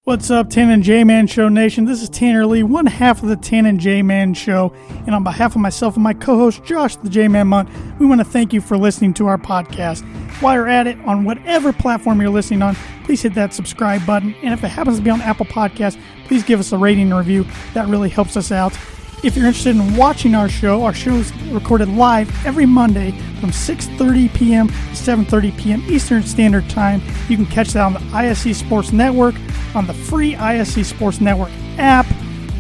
What's up, Tan and J-Man Show Nation? This is Tanner Lee, one half of the Tan and J-Man Show. And on behalf of myself and my co-host, Josh the J-Man Munt, we want to thank you for listening to our podcast. While you're at it, on whatever platform you're listening on, please hit that subscribe button. And if it happens to be on Apple Podcasts, please give us a rating and review. That really helps us out. If you're interested in watching our show is recorded live every Monday from 6:30 p.m. to 7:30 p.m. Eastern Standard Time. You can catch that on the ISC Sports Network, on the free ISC Sports Network app,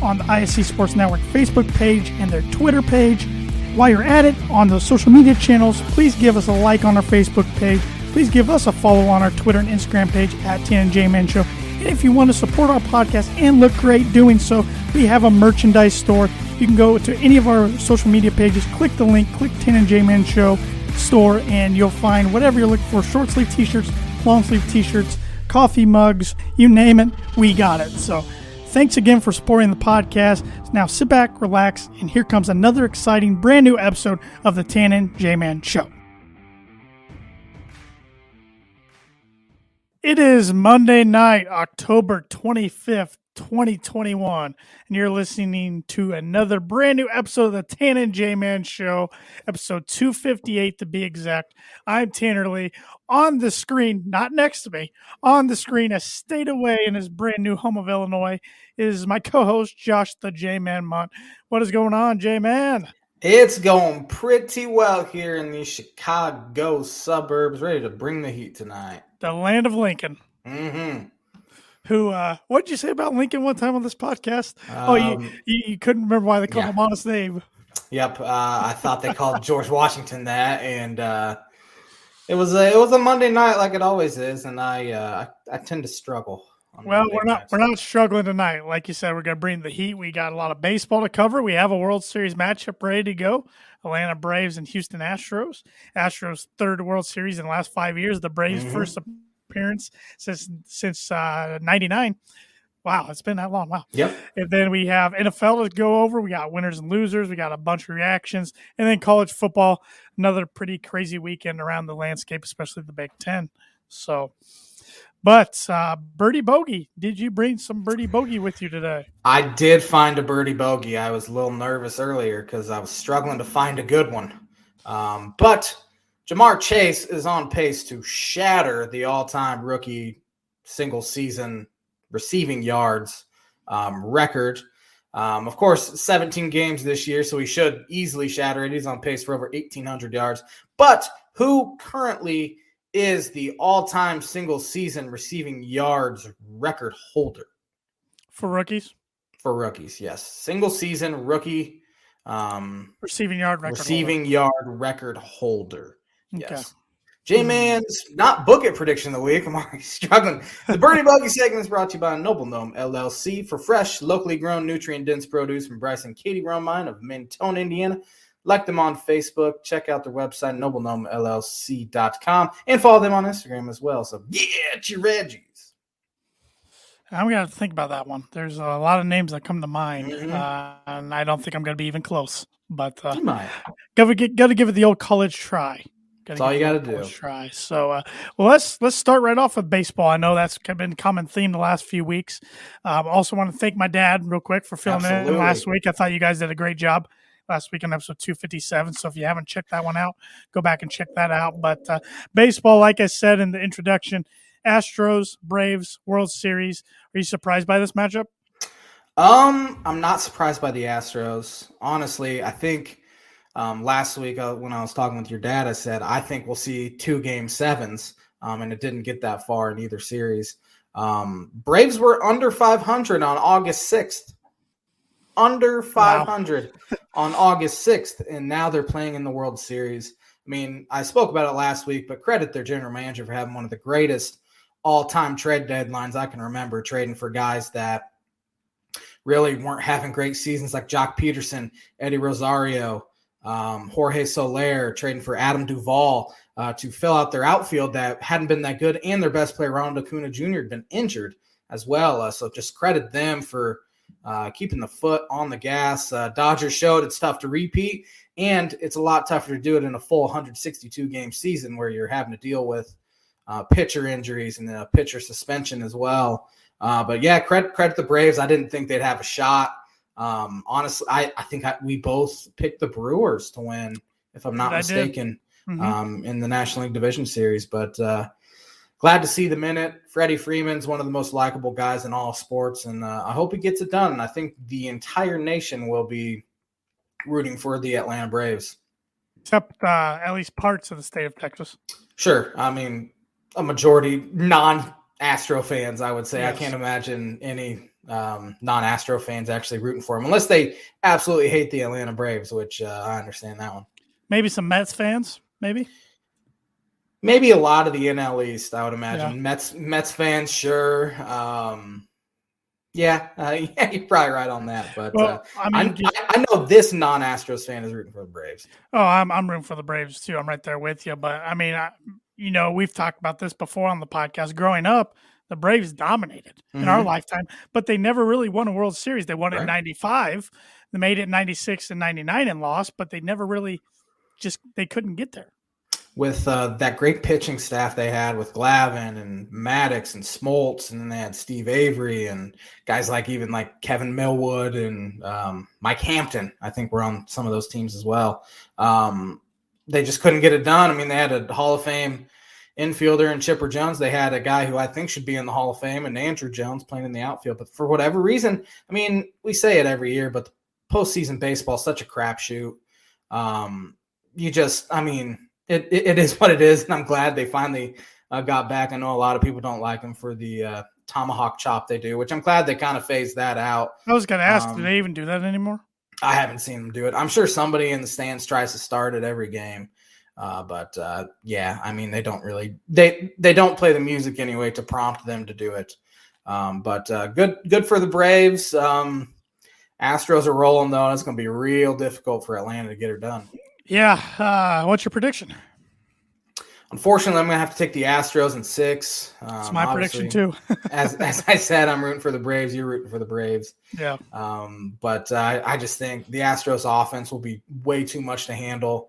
on the ISC Sports Network Facebook page, and their Twitter page. While you're at it, on those social media channels, please give us a like on our Facebook page. Please give us a follow on our Twitter and Instagram page at Tan and J-Man Show. And if you want to support our podcast and look great doing so, we have a merchandise store. You can go to any of our social media pages, click the link, click Tan and J-Man Show store, and you'll find whatever you're looking for. Short sleeve t-shirts, long sleeve t-shirts, coffee mugs, you name it, we got it. So thanks again for supporting the podcast. Now sit back, relax, and here comes another exciting brand new episode of the Tan and J-Man Show. It is Monday night, October 25th, 2021, and you're listening to another brand new episode of the Tan and J-Man Show, episode 258 to be exact. I'm Tanner Lee. On the screen, not next to me, on the screen, a state away in his brand new home of Illinois, is my co-host, Josh the J-Man Munt. What is going on, J-Man? It's going pretty well here in the Chicago suburbs, ready to bring the heat tonight. The land of Lincoln. Mm-hmm. Who, what did you say about Lincoln one time on this podcast? You couldn't remember why they called him on his name. Yep. I thought they called George Washington that, and it was a Monday night like it always is, and I tend to struggle. Well, we're not struggling tonight. Like you said, we're going to bring the heat. We got a lot of baseball to cover. We have a World Series matchup ready to go. Atlanta Braves and Houston Astros. Astros' third World Series in the last 5 years. The Braves' first appearance since 99. Wow, it's been that long. Wow. Yep. And then we have NFL to go over. We got winners and losers. We got a bunch of reactions. And then college football, another pretty crazy weekend around the landscape, especially the Big Ten. So, but Birdie Bogey, did you bring some Birdie Bogey with you today? I did find a Birdie Bogey. I was a little nervous earlier because I was struggling to find a good one. But Jamar Chase is on pace to shatter the all-time rookie single-season receiving yards record. Of course, 17 games this year, so he should easily shatter it. He's on pace for over 1,800 yards. But who currently is the all-time single-season receiving yards record holder? For rookies? For rookies, yes. Single-season rookie receiving yard record holder. Okay. Yes. J-Man's not book it prediction of the week. I'm already struggling. The Birdie Bogey segment is brought to you by Noble Gnome LLC for fresh, locally grown, nutrient-dense produce from Bryce and Katie Romine of Mentone, Indiana. Like them on Facebook. Check out their website, noblegnomellc.com, and follow them on Instagram as well. So, yeah, it's your Reggies. I'm going to think about that one. There's a lot of names that come to mind, and I don't think I'm going to be even close. But you might. Got to give it the old college try. That's all you got to do. Try. So, well, let's start right off with baseball. I know that's been a common theme the last few weeks. Also want to thank my dad real quick for filling in last week. I thought you guys did a great job last week on episode 257. So if you haven't checked that one out, go back and check that out. But baseball, like I said in the introduction, Astros, Braves, World Series. Are you surprised by this matchup? I'm not surprised by the Astros. Honestly, I think last week when I was talking with your dad, I said, I think we'll see 2 Game 7s, and it didn't get that far in either series. Braves were under 500 on August 6th. Under 500 on August 6th, and now they're playing in the World Series. I mean, I spoke about it last week, but credit their general manager for having one of the greatest all-time trade deadlines I can remember, trading for guys that really weren't having great seasons like Jock Peterson, Eddie Rosario, Jorge Soler, trading for Adam Duvall to fill out their outfield that hadn't been that good, and their best player, Ronald Acuna Jr., had been injured as well. So just credit them for keeping the foot on the gas. Dodgers showed it's tough to repeat, and it's a lot tougher to do it in a full 162-game season where you're having to deal with pitcher injuries and pitcher suspension as well. But yeah, credit the Braves. I didn't think they'd have a shot. Honestly, I think we both picked the Brewers to win, if I'm not mistaken, in the National League Division Series. But glad to see them in it. Freddie Freeman's one of the most likable guys in all sports, and I hope he gets it done. And I think the entire nation will be rooting for the Atlanta Braves. Except at least parts of the state of Texas. Sure. I mean, a majority non-Astro fans, I would say. Yes. I can't imagine any non-Astro fans actually rooting for them, unless they absolutely hate the Atlanta Braves, which I understand that one. Maybe some Mets fans, maybe? Maybe a lot of the NL East, I would imagine. Yeah. Mets fans, sure. Yeah, you're probably right on that. But I know this non-Astros fan is rooting for the Braves. Oh, I'm rooting for the Braves too. I'm right there with you. But I mean, we've talked about this before on the podcast. Growing up, the Braves dominated in our lifetime, but they never really won a World Series. They won it in '95. They made it in '96 and '99 and lost, but they never really they couldn't get there. With that great pitching staff they had with Glavine and Maddox and Smoltz, and then they had Steve Avery and guys like Kevin Millwood and Mike Hampton, I think were on some of those teams as well. They just couldn't get it done. I mean, they had a Hall of Fame infielder in Chipper Jones. They had a guy who I think should be in the Hall of Fame and Andrew Jones playing in the outfield. But for whatever reason, I mean, we say it every year, but the postseason baseball is such a crapshoot. It is what it is, and I'm glad they finally got back. I know a lot of people don't like them for the tomahawk chop they do, which I'm glad they kind of phased that out. I was going to ask, do they even do that anymore? I haven't seen them do it. I'm sure somebody in the stands tries to start it every game. But I mean, they don't really they don't play the music anyway to prompt them to do it. But good for the Braves. Astros are rolling, though. It's going to be real difficult for Atlanta to get her done. Yeah. What's your prediction? Unfortunately, I'm going to have to take the Astros in 6. It's my prediction, too. as I said, I'm rooting for the Braves. You're rooting for the Braves. Yeah. But I just think the Astros offense will be way too much to handle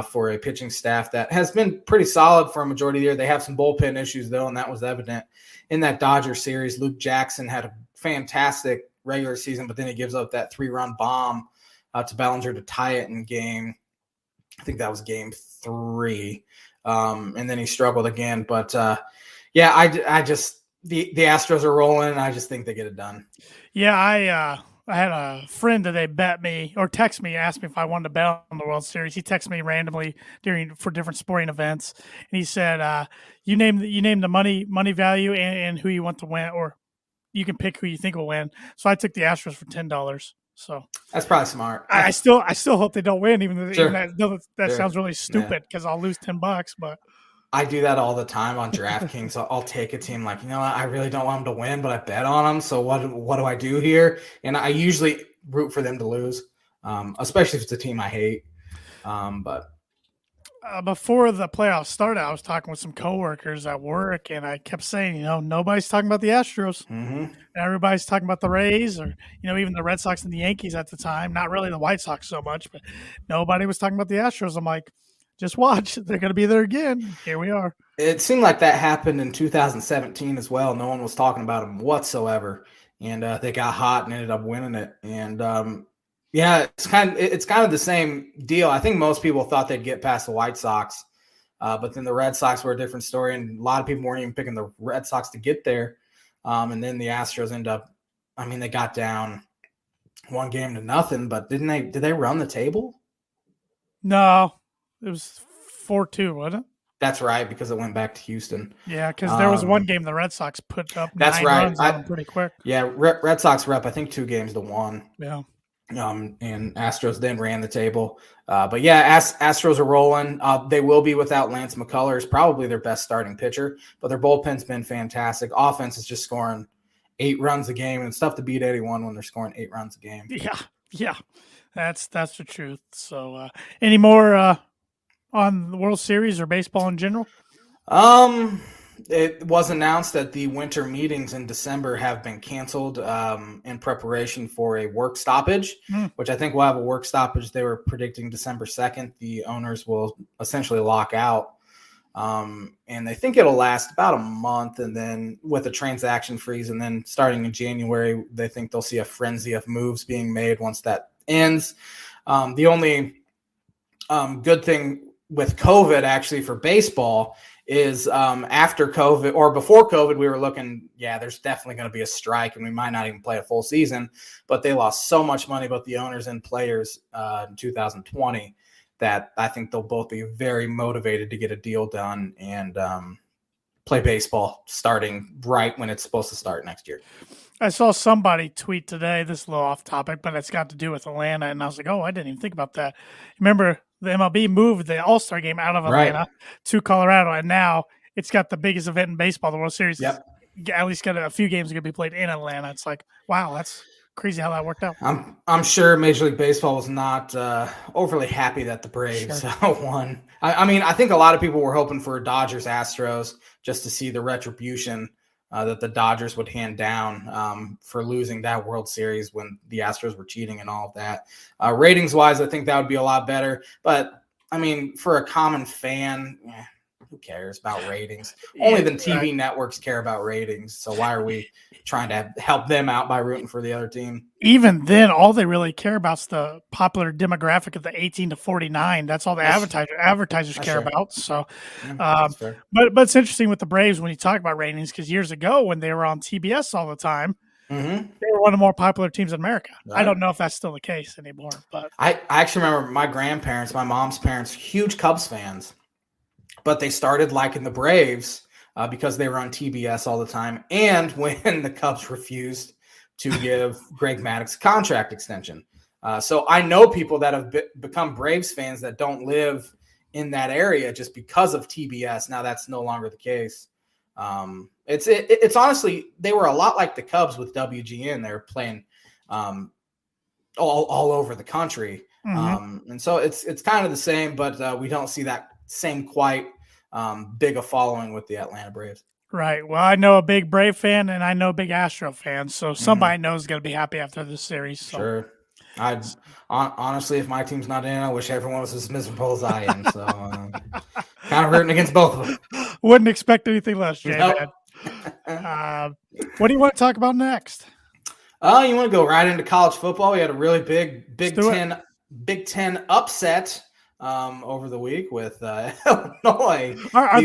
for a pitching staff that has been pretty solid for a majority of the year. They have some bullpen issues, though, and that was evident in that Dodgers series. Luke Jackson had a fantastic regular season, but then he gives up that 3-run bomb to Bellinger to tie it in I think that was game 3. And then he struggled again. But I just the Astros are rolling. I just think they get it done. Yeah, I had a friend today bet me or text me, asked me if I wanted to bet on the World Series. He texted me randomly for different sporting events, and he said, "You name the money value and who you want to win, or you can pick who you think will win." So I took the Astros for $10. So that's probably smart. I still hope they don't win, even that sounds really stupid because I'll lose $10. But I do that all the time on DraftKings. I'll take a team like, I really don't want them to win, but I bet on them. So what do I do here? And I usually root for them to lose, especially if it's a team I hate. But before the playoffs started, I was talking with some coworkers at work, and I kept saying, nobody's talking about the Astros. Mm-hmm. Everybody's talking about the Rays or, even the Red Sox and the Yankees at the time. Not really the White Sox so much, but nobody was talking about the Astros. I'm like, just watch. They're going to be there again. Here we are. It seemed like that happened in 2017 as well. No one was talking about them whatsoever, and they got hot and ended up winning it. And it's kind of the same deal. I think most people thought they'd get past the White Sox, but then the Red Sox were a different story, and a lot of people weren't even picking the Red Sox to get there. And then the Astros end up. I mean, they got down 1-0, but did they run the table? No, it was 4-2, wasn't it? That's right, because it went back to Houston. Yeah, because there was one game the Red Sox put up 9 runs on them pretty quick. Yeah, Red Sox were up, I think, 2-1. Yeah. And Astros then ran the table. But yeah, Astros are rolling. They will be without Lance McCullers, probably their best starting pitcher, but their bullpen's been fantastic. Offense is just scoring 8 runs a game, and it's tough to beat anyone when they're scoring 8 runs a game. Yeah. That's the truth. So any more on the World Series or baseball in general? It was announced that the winter meetings in December have been canceled in preparation for a work stoppage, which I think will have a work stoppage. They were predicting December 2nd. The owners will essentially lock out. And they think it'll last about a month, and then with a transaction freeze, and then starting in January, they think they'll see a frenzy of moves being made once that ends. The only good thing with COVID actually for baseball is after COVID or before COVID, we were looking, there's definitely going to be a strike and we might not even play a full season, but they lost so much money, both the owners and players in 2020, that I think they'll both be very motivated to get a deal done and play baseball starting right when it's supposed to start next year. I saw somebody tweet today, this is a little off topic, but it's got to do with Atlanta. And I was like, oh, I didn't even think about that. Remember, the MLB moved the All-Star game out of Atlanta to Colorado, and now it's got the biggest event in baseball, the World Series. Yep. At least got a few games going to be played in Atlanta. It's like, wow, that's crazy how that worked out. I'm sure Major League Baseball was not overly happy that the Braves won. I mean, I think a lot of people were hoping for Dodgers-Astros just to see the retribution that the Dodgers would hand down for losing that World Series when the Astros were cheating and all of that. Ratings-wise, I think that would be a lot better. But, I mean, for a common fan, who cares about ratings? Only the TV networks care about ratings. So why are we trying to help them out by rooting for the other team? Even then, all they really care about is the popular demographic of the 18 to 49. That's all the advertisers care about. So, but it's interesting with the Braves when you talk about ratings, because years ago when they were on TBS all the time, they were one of the more popular teams in America. Right. I don't know if that's still the case anymore. But I actually remember my grandparents, my mom's parents, huge Cubs fans. But they started liking the Braves because they were on TBS all the time. And when the Cubs refused to give Greg Maddux a contract extension. So I know people that have become Braves fans that don't live in that area just because of TBS. Now that's no longer the case. It's honestly, they were a lot like the Cubs with WGN. They were playing all over the country. And so it's kind of the same, but we don't see that same quite big a following with the Atlanta Braves. Right. Well, I know a big Brave fan and I know a big Astro fan, so somebody knows is going to be happy after this series. So. Sure. Honestly, if my team's not in, I wish everyone was as miserable as I am. So kind of rooting against both of them. Wouldn't expect anything less, Jay. Nope. What do you want to talk about next? You want to go right into college football? We had a really big Big Ten upset over the week with Illinois. Are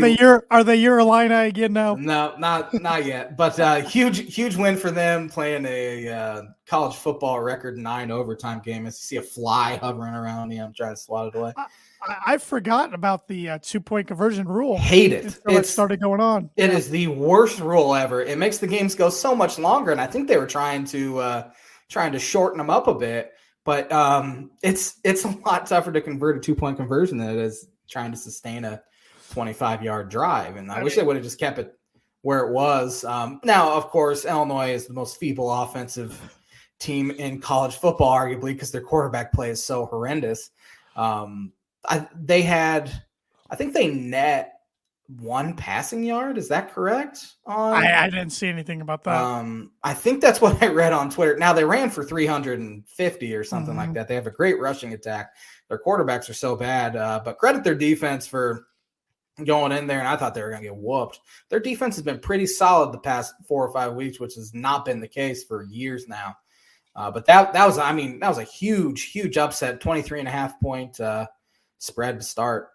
they your Illini again now? No, not yet. But huge win for them, playing a college football record 9 overtime game. As you see a fly hovering around him, trying to swat it away. I've forgotten about the 2-point conversion rule. Hate it. It started going on. It is the worst rule ever. It makes the games go so much longer, and I think they were trying to shorten them up a bit. But it's a lot tougher to convert a 2-point conversion than it is trying to sustain a 25-yard drive. And I wish they would have just kept it where it was. Now, of course, Illinois is the most feeble offensive team in college football, arguably, because their quarterback play is so horrendous. I think they net 1 passing yard. Is that correct? I didn't see anything about that. I think that's what I read on Twitter. Now they ran for 350 or something like that. They have a great rushing attack. Their quarterbacks are so bad, but credit their defense for going in there. And I thought they were going to get whooped. Their defense has been pretty solid the past 4 or 5 weeks, which has not been the case for years now. But that was a huge upset, 23.5 point spread to start.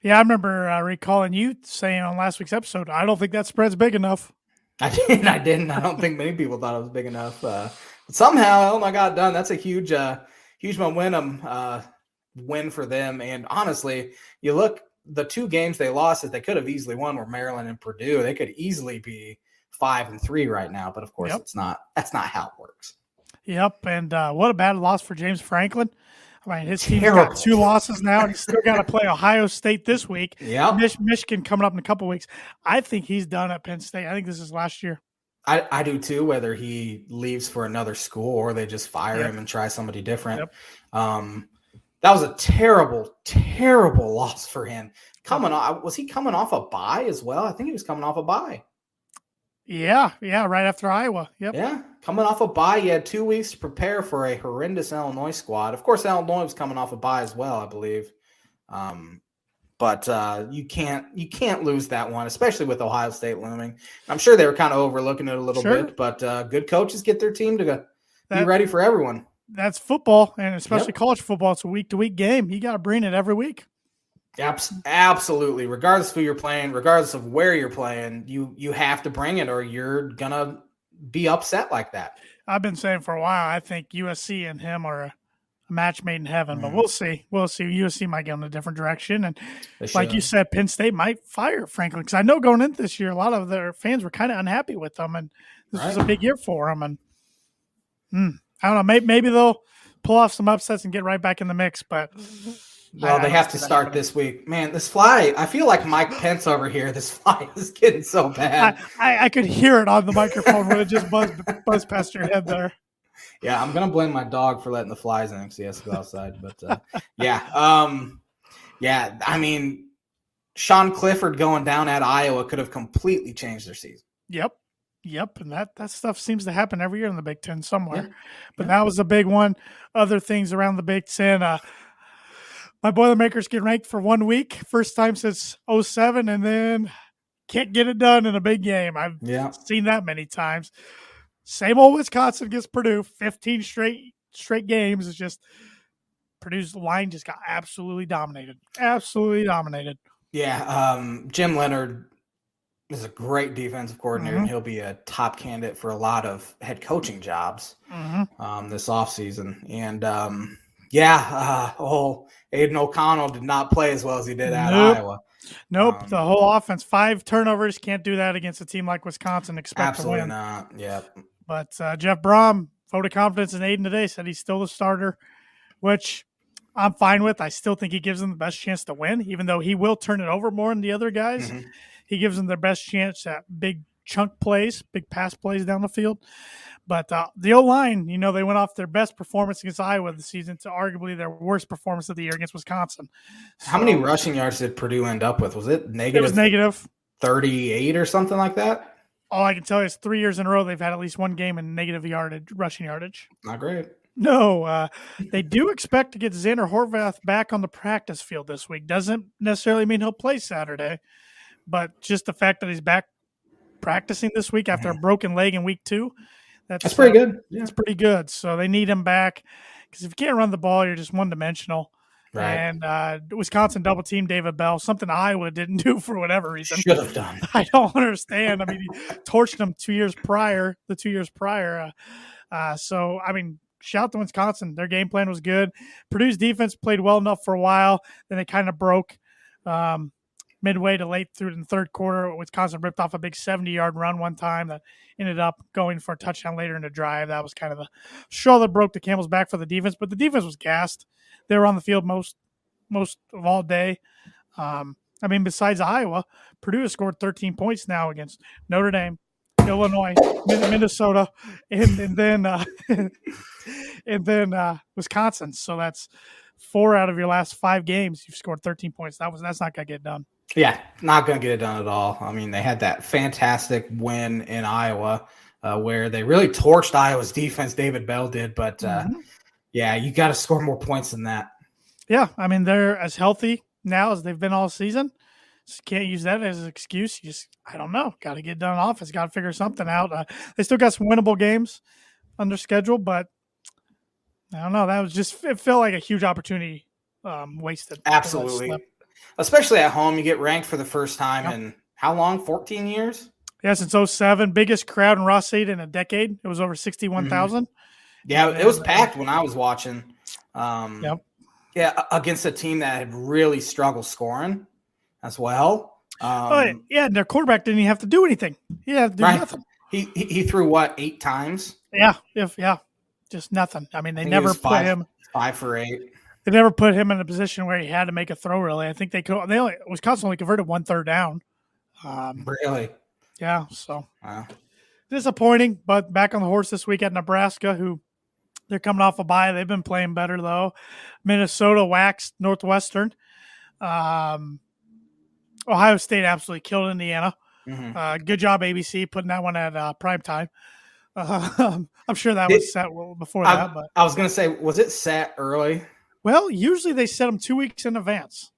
Yeah, I remember recalling you saying on last week's episode, I don't think that spread's big enough. I didn't. I don't think many people thought it was big enough. But somehow Illinois got it done. That's a huge momentum win for them. And honestly, you look, the 2 games they lost that they could have easily won were Maryland and Purdue. They could easily be 5-3 right now. But of course, That's not how it works. Yep. And what a bad loss for James Franklin. I mean, his team's got 2 losses now, and he's still got to play Ohio State this week. Yeah, Michigan coming up in a couple weeks. I think he's done at Penn State. I think this is last year. I do too, whether he leaves for another school or they just fire him and try somebody different. Yep. That was a terrible loss for him. Was he coming off a bye as well? I think he was coming off a bye. Yeah, right after Iowa. Yep. Yeah, coming off a bye. He had 2 weeks to prepare for a horrendous Illinois squad. Of course, Illinois was coming off a bye as well, I believe. But you can't lose that one, especially with Ohio State looming. I'm sure they were kind of overlooking it a little bit, but good coaches get their team to be ready for everyone. That's football, and especially college football. It's a week-to-week game. You got to bring it every week. Absolutely. Regardless of who you're playing, regardless of where you're playing, you have to bring it or you're going to be upset like that. I've been saying for a while, I think USC and him are a match made in heaven, but we'll see. USC might go in a different direction. And like you said, Penn State might fire Franklin, because I know going into this year, a lot of their fans were kind of unhappy with them, and this was a big year for them. And I don't know, maybe they'll pull off some upsets and get right back in the mix, but well, they have to start this week. Man, this fly, I feel like Mike Pence over here. This fly is getting so bad. I could hear it on the microphone when it just buzzed past your head there. Yeah, I'm going to blame my dog for letting the flies in because he has to go outside. But, I mean, Sean Clifford going down at Iowa could have completely changed their season. Yep, and that stuff seems to happen every year in the Big Ten somewhere. But that was a big one. Other things around the Big Ten, my Boilermakers get ranked for 1 week, first time since 2007, and then can't get it done in a big game. I've seen that many times. Same old Wisconsin against Purdue, 15 straight games. It's just Purdue's line just got absolutely dominated. Yeah, Jim Leonard is a great defensive coordinator, and he'll be a top candidate for a lot of head coaching jobs this offseason. And, Aiden O'Connell did not play as well as he did at Iowa. Nope, the whole offense, 5 turnovers. Can't do that against a team like Wisconsin. Expect to win. Absolutely not, yeah. But Jeff Brom, vote of confidence in Aiden today, said he's still the starter, which I'm fine with. I still think he gives them the best chance to win, even though he will turn it over more than the other guys. He gives them their best chance at big chunk plays, big pass plays down the field. But the O-line, they went off their best performance against Iowa this season to arguably their worst performance of the year against Wisconsin. How many rushing yards did Purdue end up with? Was it negative? It was negative 38 or something like that? All I can tell you is 3 years in a row they've had at least one game in negative rushing yardage. Not great. No, they do expect to get Xander Horvath back on the practice field this week. Doesn't necessarily mean he'll play Saturday, but just the fact that he's back practicing this week after a broken leg in week 2, that's pretty good. Yeah. It's pretty good. So they need him back, because if you can't run the ball, you're just one-dimensional. Right. And Wisconsin double-teamed David Bell, something Iowa didn't do for whatever reason. Should have done. I don't understand. I mean, he torched him 2 years prior. So, I mean, shout out to Wisconsin. Their game plan was good. Purdue's defense played well enough for a while. Then they kind of broke midway to late through in the third quarter. Wisconsin ripped off a big 70-yard run one time that ended up going for a touchdown later in the drive. That was kind of the straw that broke the camel's back for the defense. But the defense was gassed. They were on the field most of all day. I mean, besides Iowa, Purdue has scored 13 points now against Notre Dame, Illinois, Minnesota, and then Wisconsin. So that's 4 out of your last 5 games. You've scored 13 points. That's not going to get done. Yeah, not going to get it done at all. I mean, they had that fantastic win in Iowa where they really torched Iowa's defense. David Bell did, but you got to score more points than that. Yeah, I mean, they're as healthy now as they've been all season. Just can't use that as an excuse. You just, I don't know, got to get done on offense, got to figure something out. They still got some winnable games on their schedule, but I don't know. That was just, it felt like a huge opportunity wasted. Absolutely. Especially at home, you get ranked for the first time in how long? 14 years? Yeah, since 2007. Biggest crowd in Ross State in a decade. It was over 61,000. Yeah, it was packed when I was watching. Yeah, against a team that had really struggled scoring as well. And their quarterback didn't even have to do anything. He had to do nothing. He threw, 8 times? Yeah, just nothing. I mean, they never put him 5 for 8. They never put him in a position where he had to make a throw. Really, I think Wisconsin only converted 1 third down. Really? Yeah. So disappointing, but back on the horse this week at Nebraska, who they're coming off a bye. They've been playing better though. Minnesota waxed Northwestern. Ohio State absolutely killed Indiana. Good job, ABC, putting that one at prime time. I'm sure that was set before that. But I was going to say, was it set early? Well, usually they set them 2 weeks in advance.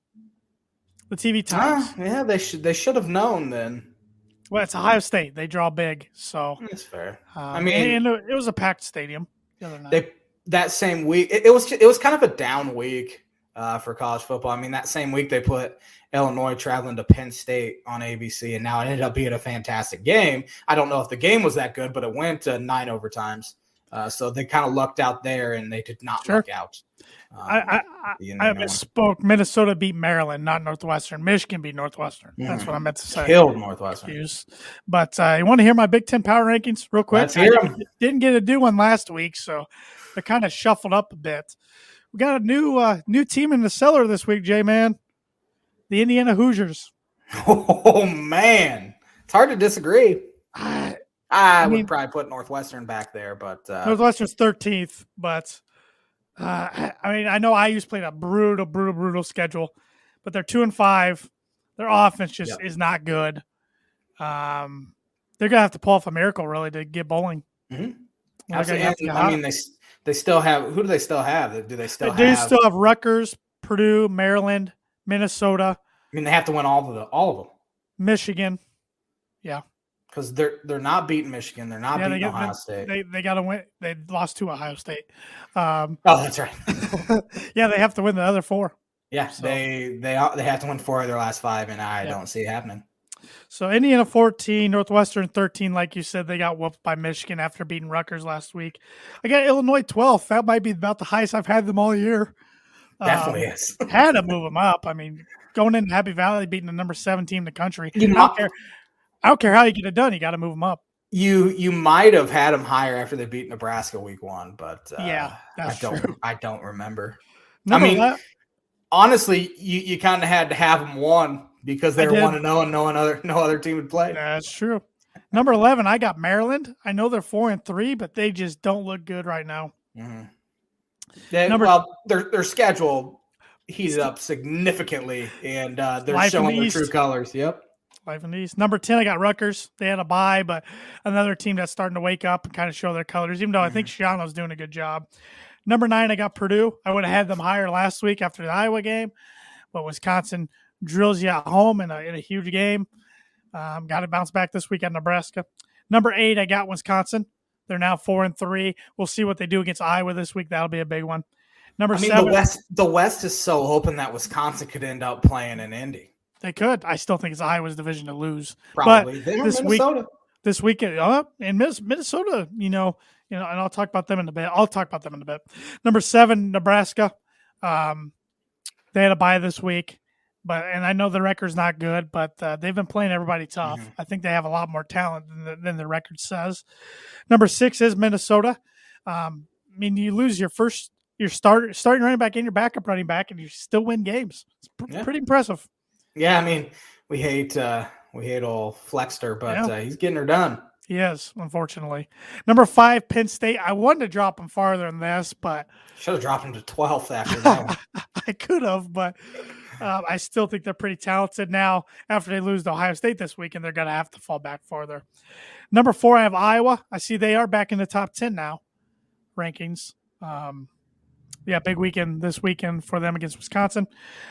The TV times. Yeah, they should have known then. Well, it's Ohio State. They draw big, so That's fair. I mean, and it was a packed stadium the other night. That same week, it was kind of a down week for college football. I mean, that same week they put Illinois traveling to Penn State on ABC, and now it ended up being a fantastic game. I don't know if the game was that good, but it went to 9 overtimes. So they kind of lucked out there, and they did not luck out. I misspoke. Minnesota beat Maryland, not Northwestern. Michigan beat Northwestern. That's what I meant to say. Killed Northwestern. But you want to hear my Big Ten power rankings real quick? Let's hear them. Didn't get to do one last week, so they kind of shuffled up a bit. We got a new team in the cellar this week, J-Man. The Indiana Hoosiers. Oh, man. It's hard to disagree. I would probably put Northwestern back there, but Northwestern's 13th, but I know IU's played a brutal schedule, but they're 2-5. Their offense just is not good. They're gonna have to pull off a miracle really to get bowling. Mm-hmm. I mean, they still have. Who do they still have? Do they still have Rutgers, Purdue, Maryland, Minnesota. I mean, they have to win all of them. Michigan, yeah. Because they're not beating Michigan. They're not beating Ohio State. They got to win. They lost to Ohio State. That's right. Yeah, they have to win the other 4. Yeah, so. They have to win 4 of their last 5, and I don't see it happening. So Indiana 14, Northwestern 13. Like you said, they got whooped by Michigan after beating Rutgers last week. I got Illinois 12th. That might be about the highest I've had them all year. Definitely is. Had to move them up. I mean, going in Happy Valley, beating the number 7 team in the country. I don't care how you get it done. You got to move them up. You might have had them higher after they beat Nebraska week 1, but I don't remember. Honestly, you kind of had to have them 1 because they were 1-0 and no other team would play. That's true. Number 11, I got Maryland. I know they're 4-3, but they just don't look good right now. Mm-hmm. Their schedule heated up significantly, and they're showing their true colors. Yep. Life in the East. Number 10, I got Rutgers. They had a bye, but another team that's starting to wake up and kind of show their colors, even though I think Shiano's doing a good job. Number 9, I got Purdue. I would have had them higher last week after the Iowa game, but Wisconsin drills you at home in a huge game. Got to bounce back this week at Nebraska. Number 8, I got Wisconsin. They're now 4-3. We'll see what they do against Iowa this week. That'll be a big one. Number 7. The West is so open that Wisconsin could end up playing in Indy. They could. I still think it's Iowa's division to lose. Probably. But this weekend, in Minnesota, and I'll talk about them in a bit. Number 7, Nebraska. They had a bye this week, and I know the record's not good, but they've been playing everybody tough. I think they have a lot more talent than the record says. Number 6 is Minnesota. You lose your starting running back and your backup running back, and you still win games. It's pretty impressive. Yeah, we hate old Flexter, but he's getting her done. He is, unfortunately. Number 5, Penn State. I wanted to drop him farther than this, but should have dropped him to 12th after that one. I could have, but I still think they're pretty talented now. After they lose to Ohio State this week, and they're going to have to fall back farther. Number 4, I have Iowa. I see they are back in the top 10 now, rankings. Big weekend this weekend for them against Wisconsin.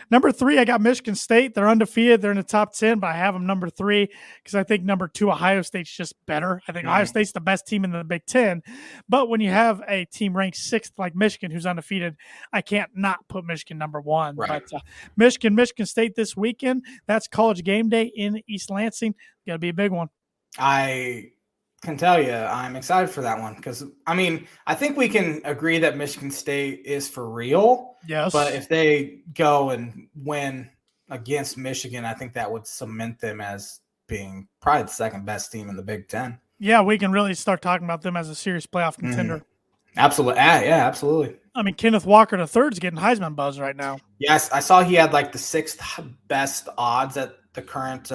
Number 3, I got Michigan State. They're undefeated. They're in the top 10, but I have them number 3 because I think number 2, Ohio State's just better. I think Ohio State's the best team in the Big Ten. But when you have a team ranked 6th like Michigan who's undefeated, I can't not put Michigan number 1. Right. But Michigan State this weekend, that's College Game Day in East Lansing. Got to be a big one. I can tell you I'm excited for that one because, I think we can agree that Michigan State is for real. Yes. But if they go and win against Michigan, I think that would cement them as being probably the second best team in the Big Ten. Yeah, we can really start talking about them as a serious playoff contender. Absolutely. Yeah, absolutely. Kenneth Walker III is getting Heisman buzz right now. Yes, I saw he had like the 6th best odds at the current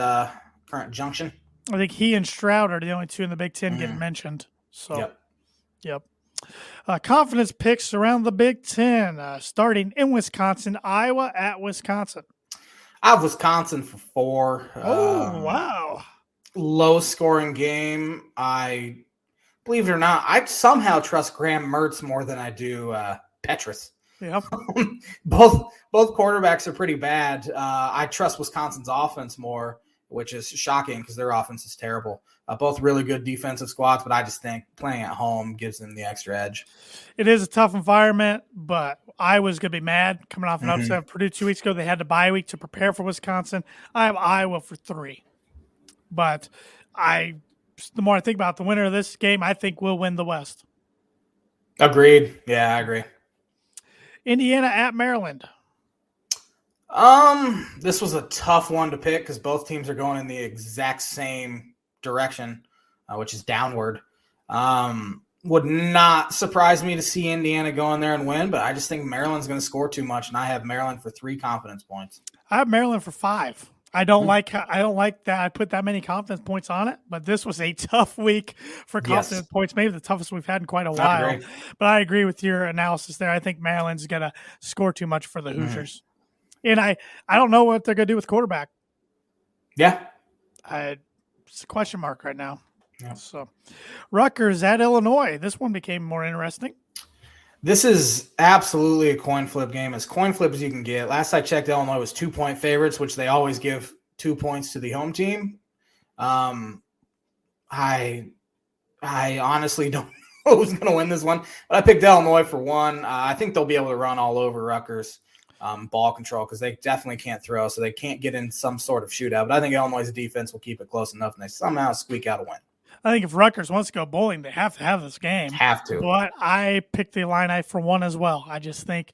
junction. I think he and Stroud are the only 2 in the Big Ten getting mentioned. So, yep. Confidence picks around the Big Ten, starting in Wisconsin, Iowa at Wisconsin. I have Wisconsin for 4. Wow. Low-scoring game. Believe it or not, I somehow trust Graham Mertz more than I do Petrus. Yep. both quarterbacks are pretty bad. I trust Wisconsin's offense more, which is shocking because their offense is terrible. Both really good defensive squads, but I just think playing at home gives them the extra edge. It is a tough environment, but Iowa's going to be mad coming off an upset of Purdue 2 weeks ago. They had the bye week to prepare for Wisconsin. I have Iowa for 3. But the more I think about the winner of this game, I think we'll win the West. Agreed. Yeah, I agree. Indiana at Maryland. This was a tough one to pick because both teams are going in the exact same direction, which is downward. Would not surprise me to see Indiana go in there and win, but I just think Maryland's going to score too much, and I have Maryland for 3 confidence points. I have Maryland for 5. I don't like that I put that many confidence points on it, but this was a tough week for confidence points, maybe the toughest we've had in quite a while. But I agree with your analysis there. I think Maryland's going to score too much for the Hoosiers. And I don't know what they're going to do with quarterback. Yeah. It's a question mark right now. Yeah. So, Rutgers at Illinois. This one became more interesting. This is absolutely a coin flip game, as coin flip as you can get. Last I checked, Illinois was 2-point favorites, which they always give 2 points to the home team. I honestly don't know who's going to win this one, but I picked Illinois for 1. I think they'll be able to run all over Rutgers ball control because they definitely can't throw, so they can't get in some sort of shootout. But I think Illinois' defense will keep it close enough, and they somehow squeak out a win. I think if Rutgers wants to go bowling, they have to have this game. Have to. But I picked the Illini for 1 as well. I just think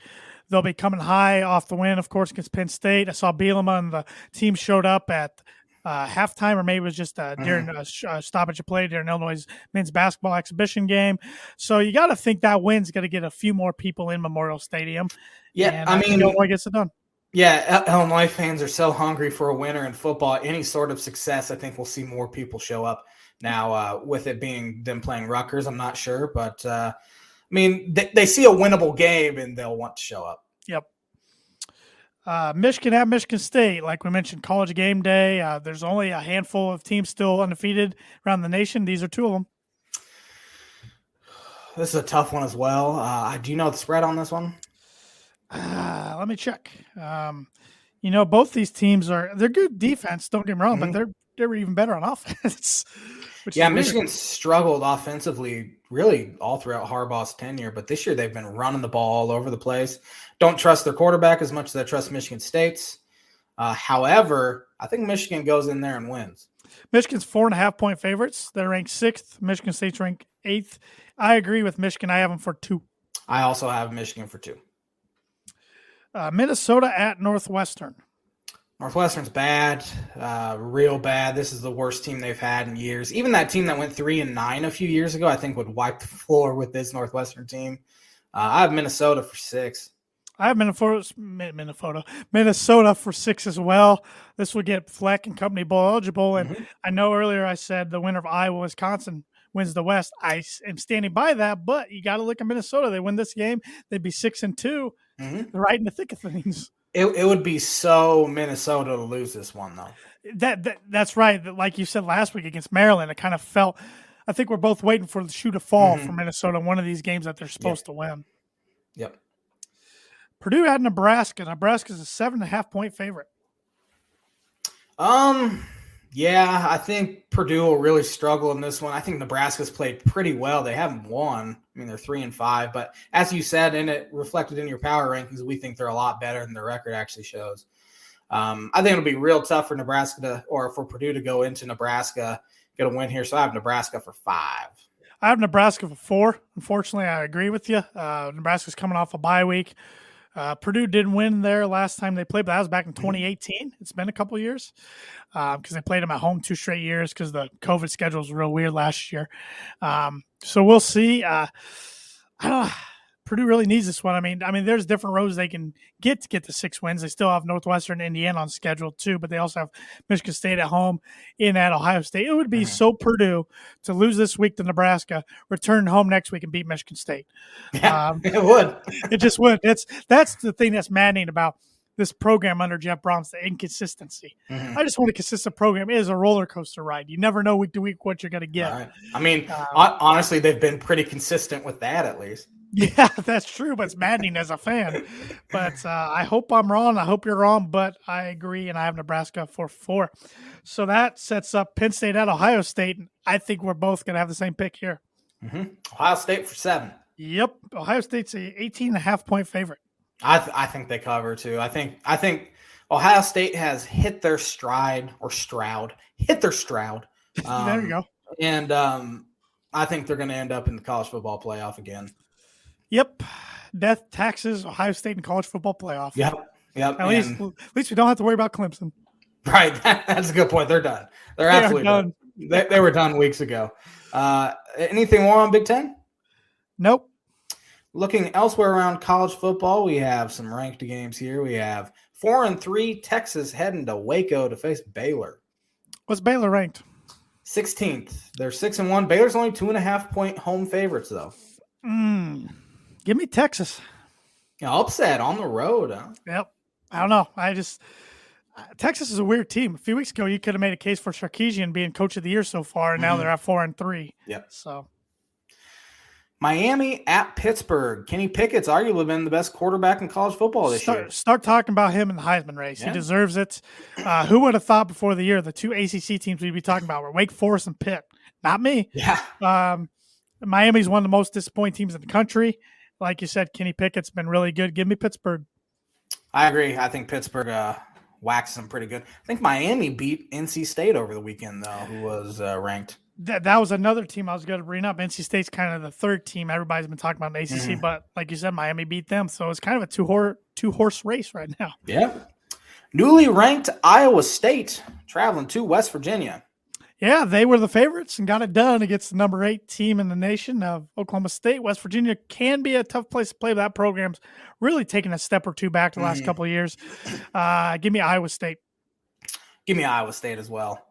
they'll be coming high off the win, of course, against Penn State. I saw Bielema and the team showed up at halftime, or maybe it was just during a stoppage of play during Illinois' men's basketball exhibition game. So you got to think that win's going to get a few more people in Memorial Stadium. Yeah, I mean, Illinois gets it done. Yeah, Illinois fans are so hungry for a winner in football. Any sort of success, I think we'll see more people show up. Now, with it being them playing Rutgers, I'm not sure. But, I mean, they see a winnable game, and they'll want to show up. Yep. Michigan at Michigan State. Like we mentioned, college game day. There's only a handful of teams still undefeated around the nation. These are 2 of them. This is a tough one as well. Do you know the spread on this one? Let me check. Both these teams they're good defense. Don't get me wrong, but they're even better on offense. Michigan struggled offensively really all throughout Harbaugh's tenure, but this year they've been running the ball all over the place. Don't trust their quarterback as much as I trust Michigan State's. However, I think Michigan goes in there and wins. Michigan's 4.5-point favorites. They're ranked 6th. Michigan State's ranked 8th. I agree with Michigan. I have them for 2. I also have Michigan for 2. Minnesota at Northwestern. Northwestern's bad, real bad. This is the worst team they've had in years. Even that team that went 3-9 a few years ago, I think would wipe the floor with this Northwestern team. I have Minnesota for 6. I have Minnesota for 6 as well. This will get Fleck and company bowl eligible. And I know earlier I said the winner of Iowa, Wisconsin wins the West. I am standing by that, but you got to look at Minnesota. They win this game, they'd be 6-2. They're right in the thick of things. It would be so Minnesota to lose this one, though. That's right. Like you said last week against Maryland, it kind of felt – I think we're both waiting for the shoe to fall for Minnesota in one of these games that they're supposed to win. Yep. Purdue at Nebraska. Nebraska's a 7.5-point favorite. Yeah, I think Purdue will really struggle in this one. I think Nebraska's played pretty well. They haven't won. I mean, they're 3-5. But as you said, and it reflected in your power rankings, we think they're a lot better than their record actually shows. I think it'll be real tough for for Purdue to go into Nebraska, get a win here. So I have Nebraska for 5. I have Nebraska for 4. Unfortunately, I agree with you. Nebraska's coming off a bye week. Purdue didn't win there last time they played, but that was back in 2018. It's been a couple of years because they played them at home 2 straight years because the COVID schedule was real weird last year. So we'll see. Purdue really needs this one. I mean, there's different roads they can get to 6 wins. They still have Northwestern, Indiana on schedule too, but they also have Michigan State at home in at Ohio State. It would be so Purdue to lose this week to Nebraska, return home next week and beat Michigan State. Yeah, it would. It just would. That's the thing that's maddening about this program under Jeff Brom's, the inconsistency. I just want a consistent program. It is a roller coaster ride. You never know week to week what you're going to get. Right. I mean, honestly, they've been pretty consistent with that at least. Yeah, that's true, but it's maddening as a fan. But I hope I'm wrong. I hope you're wrong, but I agree, and I have Nebraska for 4. So that sets up Penn State at Ohio State. And I think we're both going to have the same pick here. Ohio State for 7. Yep, Ohio State's a 18.5-point favorite. I think they cover too. I think Ohio State has hit their stride or Stroud. There you go. And I think they're going to end up in the college football playoff again. Yep, death, taxes, Ohio State and college football playoff. Yep. At least we don't have to worry about Clemson. Right, that's a good point. They're done. They're absolutely done. They were done weeks ago. Anything more on Big Ten? Nope. Looking elsewhere around college football, we have some ranked games here. We have 4-3 Texas heading to Waco to face Baylor. What's Baylor ranked? 16th. They're 6-1. Baylor's only 2.5-point home favorites, though. Give me Texas. Upset on the road, huh? Yep. I don't know. Texas is a weird team. A few weeks ago, you could have made a case for Sarkisian being coach of the year so far, and now they're at 4-3. Yep. So Miami at Pittsburgh. Kenny Pickett's arguably been the best quarterback in college football this year. Start talking about him in the Heisman race. Yeah. He deserves it. Who would have thought before the year the 2 ACC teams we'd be talking about were Wake Forest and Pitt? Not me. Yeah. Miami's one of the most disappointing teams in the country. Like you said, Kenny Pickett's been really good. Give me Pittsburgh. I agree. I think Pittsburgh waxed them pretty good. I think Miami beat NC State over the weekend, though, who was ranked. That was another team I was going to bring up. NC State's kind of the third team everybody's been talking about in the ACC, but like you said, Miami beat them. So it's kind of a two-horse race right now. Yeah. Newly ranked Iowa State traveling to West Virginia. Yeah, they were the favorites and got it done against the number 8 team in the nation of Oklahoma State. West Virginia can be a tough place to play. That program's really taken a step or two back the last couple of years. Give me Iowa State. Give me Iowa State as well.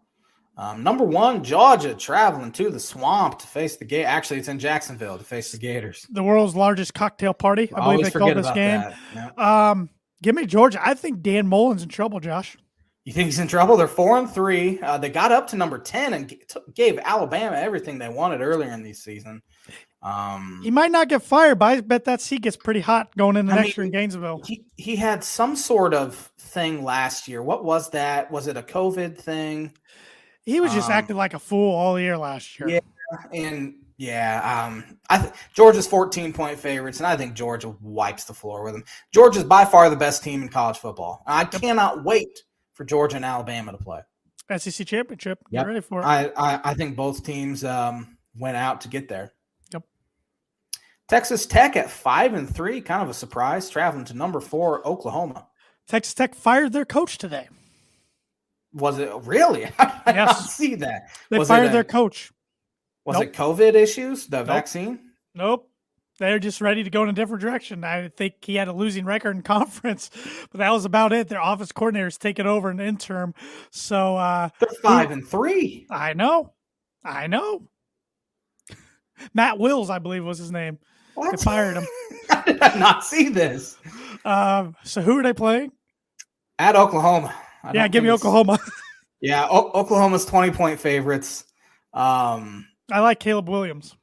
Number 1, Georgia traveling to the Swamp to face the Gators. Actually, it's in Jacksonville to face the Gators. The world's largest cocktail party. I believe they call this game. Yeah. Give me Georgia. I think Dan Mullen's in trouble, Josh. You think he's in trouble? They're 4-3. They got up to number 10 and gave Alabama everything they wanted earlier in the season. He might not get fired, but I bet that seat gets pretty hot going into next year in Gainesville. He had some sort of thing last year. What was that? Was it a COVID thing? He was just acting like a fool all year last year. Yeah, and Georgia's 14-point favorites, and I think Georgia wipes the floor with them. Georgia's by far the best team in college football. I cannot wait for Georgia and Alabama to play. SEC championship. Get ready for it. I think both teams went out to get there. Yep. Texas Tech at 5-3, kind of a surprise, traveling to number 4 Oklahoma. Texas Tech fired their coach today. Was it really? I did not see that. They fired their coach. Was it COVID issues? The vaccine? Nope. They're just ready to go in a different direction. I think he had a losing record in conference, but that was about it. Their office coordinator's taken over an interim. So they're 5-3. I know. Matt Wills, I believe, was his name. What? They fired him. I did not see this. So who are they playing? At Oklahoma. Give me Oklahoma. Yeah, Oklahoma's 20-point favorites. I like Caleb Williams.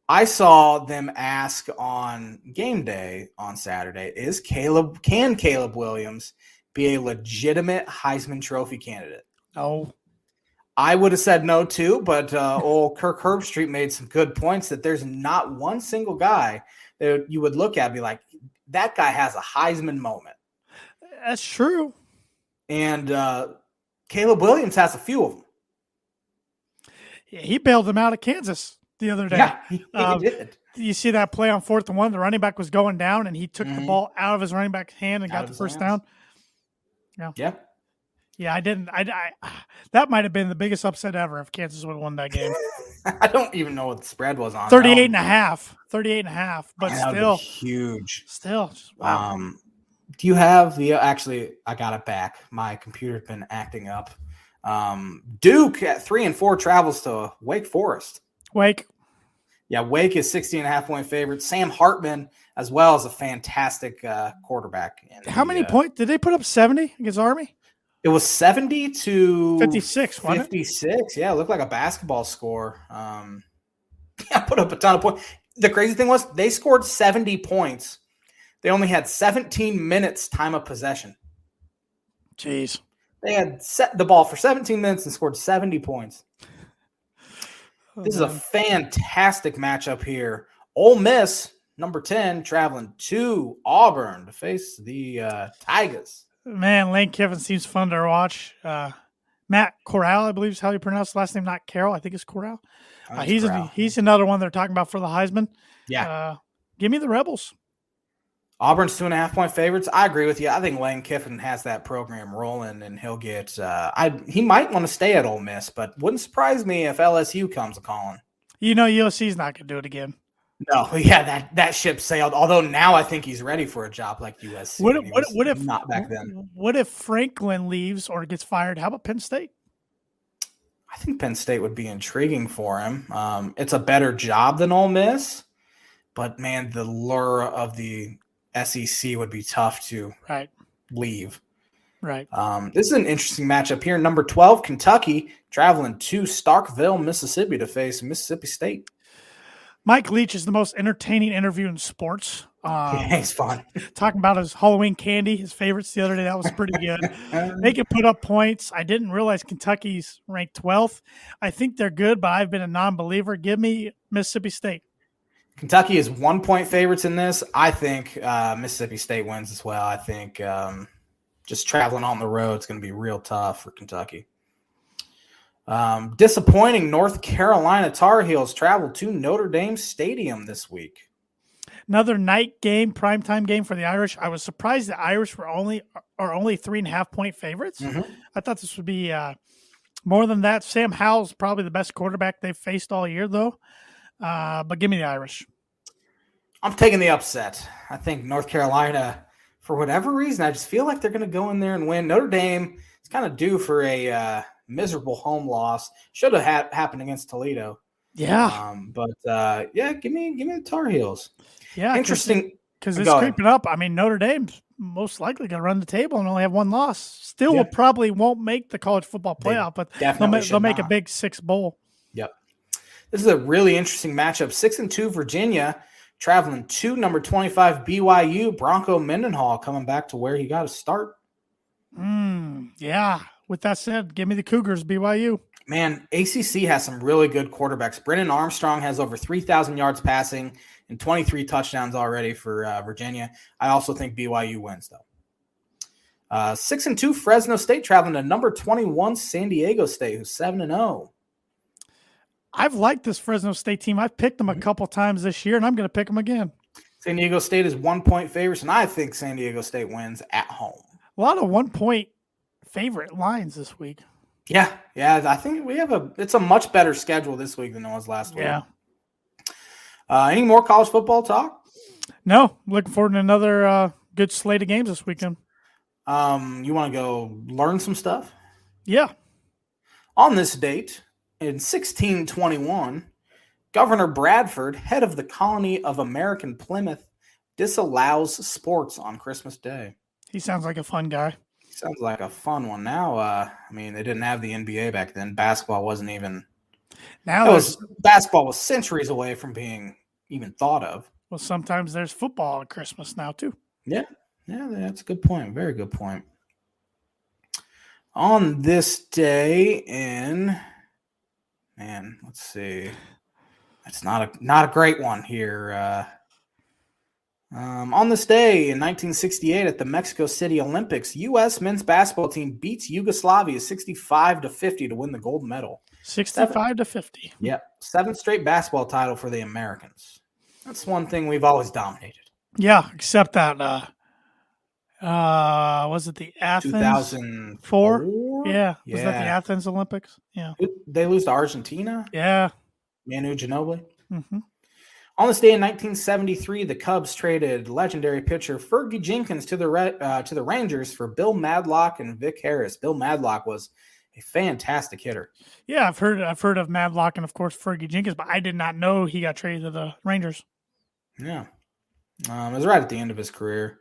I saw them ask on game day on Saturday, can Caleb Williams be a legitimate Heisman Trophy candidate? No. I would have said no too, but old Kirk Herbstreit made some good points that there's not one single guy that you would look at and be like, that guy has a Heisman moment. That's true. And Caleb Williams has a few of them. Yeah, he bailed them out of Kansas the other day. Yeah, he did. You see that play on 4th and 1? The running back was going down, and he took the ball out of his running back's hand and got the first down. Yeah. Yeah, I didn't. That might have been the biggest upset ever if Kansas would have won that game. I don't even know what the spread was on. 38.5, but still huge. Still, wow. Do you have the? Actually, I got it back. My computer's been acting up. Duke at 3-4 travels to Wake Forest. Wake. Yeah, Wake is 16.5-point favorite. Sam Hartman as well as a fantastic quarterback. How many points did they put up? 70 against Army. It was 70 to 56. 56. Yeah, it looked like a basketball score. Put up a ton of points. The crazy thing was they scored 70 points. They only had 17 minutes time of possession. Jeez. They had set the ball for 17 minutes and scored 70 points. This is a fantastic matchup here. Ole Miss, number 10, traveling to Auburn to face the Tigers. Man, Lane Kiffin seems fun to watch. Matt Corral, I believe is how you pronounce the last name, not Carroll. I think it's Corral. He's another one they're talking about for the Heisman. Yeah. Give me the Rebels. Auburn's 2.5-point favorites. I agree with you. I think Lane Kiffin has that program rolling, and he'll get he might want to stay at Ole Miss, but wouldn't surprise me if LSU comes a calling. USC's not going to do it again. No, yeah, that ship sailed. Although now I think he's ready for a job like USC. What if not back then? What if Franklin leaves or gets fired? How about Penn State? I think Penn State would be intriguing for him. It's a better job than Ole Miss, but man, the lure of the SEC would be tough to leave. Right. This is an interesting matchup here. Number 12, Kentucky, traveling to Starkville, Mississippi to face Mississippi State. Mike Leach is the most entertaining interview in sports. He's fun. Talking about his Halloween candy, his favorites the other day. That was pretty good. They can put up points. I didn't realize Kentucky's ranked 12th. I think they're good, but I've been a non-believer. Give me Mississippi State. Kentucky is 1-point favorites in this. I think Mississippi State wins as well. I think just traveling on the road is going to be real tough for Kentucky. Disappointing North Carolina Tar Heels travel to Notre Dame Stadium this week. Another night game, primetime game for the Irish. I was surprised the Irish are only 3.5-point favorites. Mm-hmm. I thought this would be more than that. Sam Howell's probably the best quarterback they've faced all year, though. But give me the Irish. I'm taking the upset. I think North Carolina, for whatever reason, I just feel like they're going to go in there and win. Notre Dame is kind of due for a miserable home loss. Should have happened against Toledo. Yeah. Give me the Tar Heels. Yeah. Interesting. Because it's creeping up. I mean, Notre Dame's most likely going to run the table and only have one loss. Still probably won't make the college football playoff, but they'll make a Big Six bowl. Yep. This is a really interesting matchup. 6-2 Virginia traveling to number 25 BYU. Bronco Mendenhall coming back to where he got his start. Yeah. With that said, give me the Cougars, BYU. Man, ACC has some really good quarterbacks. Brennan Armstrong has over 3,000 yards passing and 23 touchdowns already for Virginia. I also think BYU wins, though. 6-2 Fresno State traveling to number 21 San Diego State, who's 7-0. I've liked this Fresno State team. I've picked them a couple times this year, and I'm going to pick them again. San Diego State is 1-point favorites, and I think San Diego State wins at home. A lot of 1-point favorite lines this week. Yeah. I think it's a much better schedule this week than it was last week. Yeah. Any more college football talk? No. Looking forward to another good slate of games this weekend. You want to go learn some stuff? Yeah. On this date, in 1621, Governor Bradford, head of the colony of American Plymouth, disallows sports on Christmas Day. He sounds like a fun guy. Sounds like a fun one. Now, they didn't have the NBA back then. Basketball wasn't even. Basketball was centuries away from being even thought of. Well, sometimes there's football at Christmas now too. Yeah, that's a good point. Very good point. On this day in, let's see. It's not a great one here. On this day in 1968 at the Mexico City Olympics, U.S. men's basketball team beats Yugoslavia 65-50 to win the gold medal. 65-50. Yep. 7th straight basketball title for the Americans. That's one thing we've always dominated. Yeah, except that was it the Athens 2004? Yeah. Was that the Athens Olympics? Yeah. They lose to Argentina? Yeah. Manu Ginobili? Mm-hmm. On this day in 1973, the Cubs traded legendary pitcher Fergie Jenkins to the Rangers for Bill Madlock and Vic Harris. Bill Madlock was a fantastic hitter. Yeah, I've heard of Madlock and, of course, Fergie Jenkins, but I did not know he got traded to the Rangers. Yeah. It was right at the end of his career.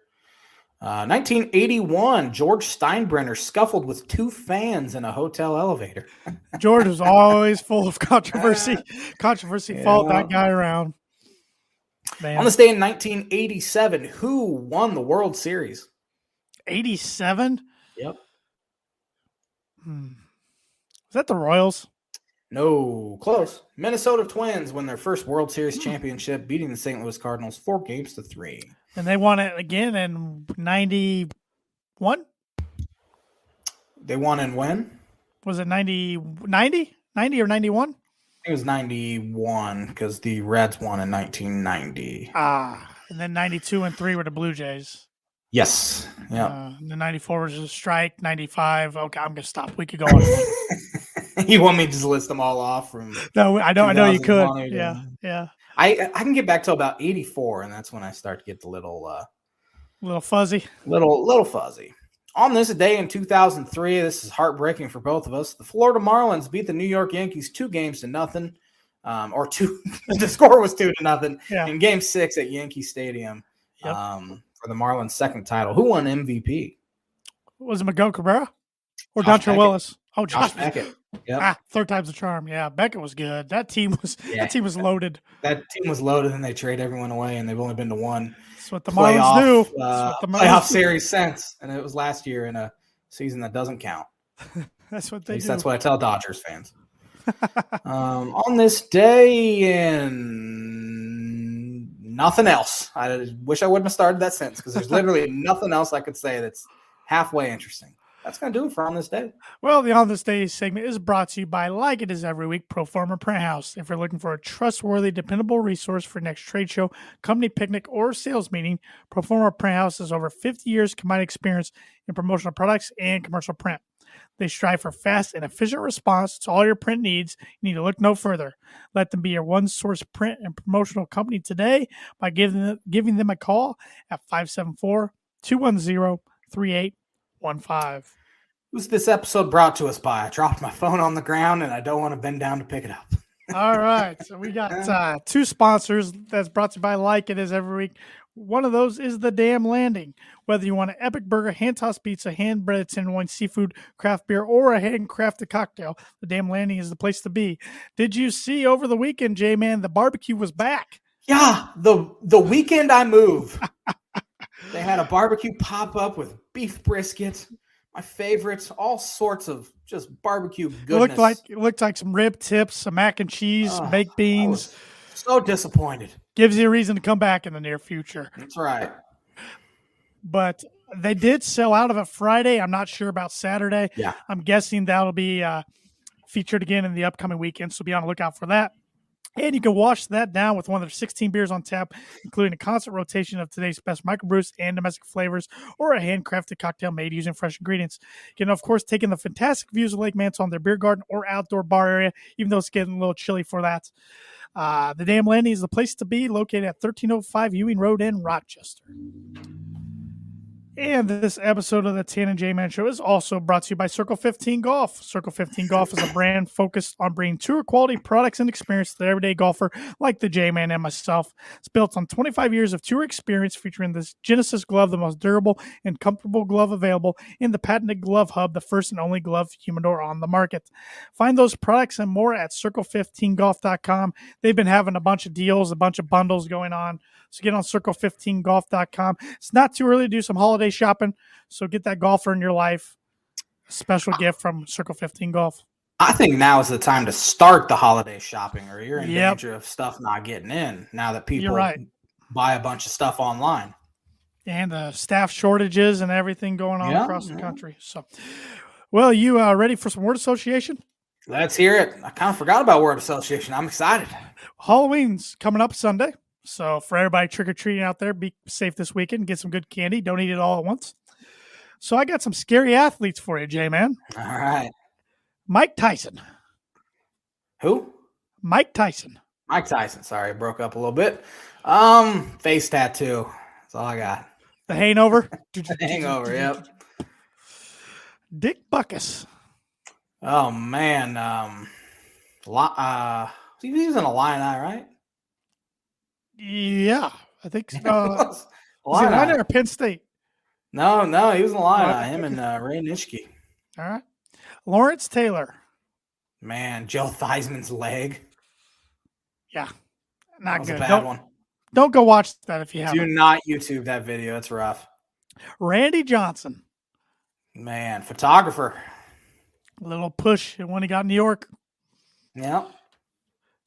1981, George Steinbrenner scuffled with 2 fans in a hotel elevator. George was always full of controversy. Followed that guy around. On this day in 1987, who won the World Series? 87? Yep. Was that the Royals? No, close. Minnesota Twins win their first World Series championship, beating the St. Louis Cardinals 4-3. And they won it again in 91? They won in when? Was it 90 or 91? It was 91 because the Reds won in 1990. And then 92 and 3 were the Blue Jays. Yes. Yeah. The 94 was a strike. 95. Okay, I'm gonna stop. We could go on. You want me to just list them all off from? No, I know you could. Yeah. I can get back to about 84, and that's when I start to get the little fuzzy. Little fuzzy. On this day in 2003, this is heartbreaking for both of us. The Florida Marlins beat the New York Yankees 2-0, or two. The score was 2-0 in Game 6 at Yankee Stadium. Yep. For the Marlins' second title. Who won MVP? Was it Miguel Cabrera or Dontre Willis? Oh, Josh Beckett. Yep. Third time's the charm. Yeah, Beckett was good. That team was loaded. That team was loaded, and they trade everyone away, and they've only been to one. That's what the Marlins do. Playoff series since, and it was last year in a season that doesn't count. That's what they do. That's what I tell Dodgers fans. On this day in nothing else. I wish I wouldn't have started that sentence because there's literally nothing else I could say that's halfway interesting. That's going to do it for On This Day. Well, the On This Day segment is brought to you by, like it is every week, Proforma Print House. If you're looking for a trustworthy, dependable resource for next trade show, company picnic, or sales meeting, Proforma Print House has over 50 years combined experience in promotional products and commercial print. They strive for fast and efficient response to all your print needs. You need to look no further. Let them be your one-source print and promotional company today by giving them a call at 574-210-3815. Who's this episode brought to us by? I dropped my phone on the ground, and I don't want to bend down to pick it up. All right. So we got two sponsors that's brought to you by, like it is every week. One of those is The Damn Landing. Whether you want an epic burger, hand-tossed pizza, hand-breaded tenderloin, seafood, craft beer, or a handcrafted cocktail, The Damn Landing is the place to be. Did you see over the weekend, J-Man, the barbecue was back? Yeah, the weekend I moved. They had a barbecue pop-up with beef brisket, my favorites, all sorts of just barbecue goodness. It looked like some rib tips, some mac and cheese, some baked beans. So disappointed. Gives you a reason to come back in the near future. That's right. But they did sell out of it Friday. I'm not sure about Saturday. Yeah. I'm guessing that'll be featured again in the upcoming weekend, so be on the lookout for that. And you can wash that down with one of their 16 beers on tap, including a constant rotation of today's best microbrews and domestic flavors, or a handcrafted cocktail made using fresh ingredients. You can, of course, take in the fantastic views of Lake Manitou on their beer garden or outdoor bar area, even though it's getting a little chilly for that. The Damn Landing is the place to be, located at 1305 Ewing Road in Rochester. And this episode of the Tan and J-Man Show is also brought to you by Circle 15 Golf. Circle 15 Golf is a brand focused on bringing tour quality products and experience to the everyday golfer like the J-Man and myself. It's built on 25 years of tour experience, featuring this Genesis glove, the most durable and comfortable glove available, in the patented Glove Hub, the first and only glove humidor on the market. Find those products and more at circle15golf.com. They've been having a bunch of deals, a bunch of bundles going on. So get on circle15golf.com. It's not too early to do some holiday shopping, so get that golfer in your life. A special gift from Circle 15 Golf. I think now is the time to start the holiday shopping, or you're in danger of stuff not getting in now that people buy a bunch of stuff online. And the staff shortages and everything going on across the country. So, well, you ready for some word association? Let's hear it. I kind of forgot about word association. I'm excited. Halloween's coming up Sunday. So for everybody trick-or-treating out there, be safe this weekend. Get some good candy. Don't eat it all at once. So I got some scary athletes for you, J-Man. All right. Mike Tyson. Who? Mike Tyson. Mike Tyson. Sorry, broke up a little bit. Face tattoo. That's all I got. The hangover? The hangover, yep. Dick Buckus. Oh, man. He was in a Illini, right? Yeah, I think so. Was he Illini or Penn State? No, he was in Illini. Him and Ray Nitschke. All right. Lawrence Taylor. Man, Joe Theismann's leg. Yeah, not that was good. A bad one. Don't go watch that if you Do haven't. not YouTube that video. It's rough. Randy Johnson. Man, photographer. A little push when he got in New York. Yep.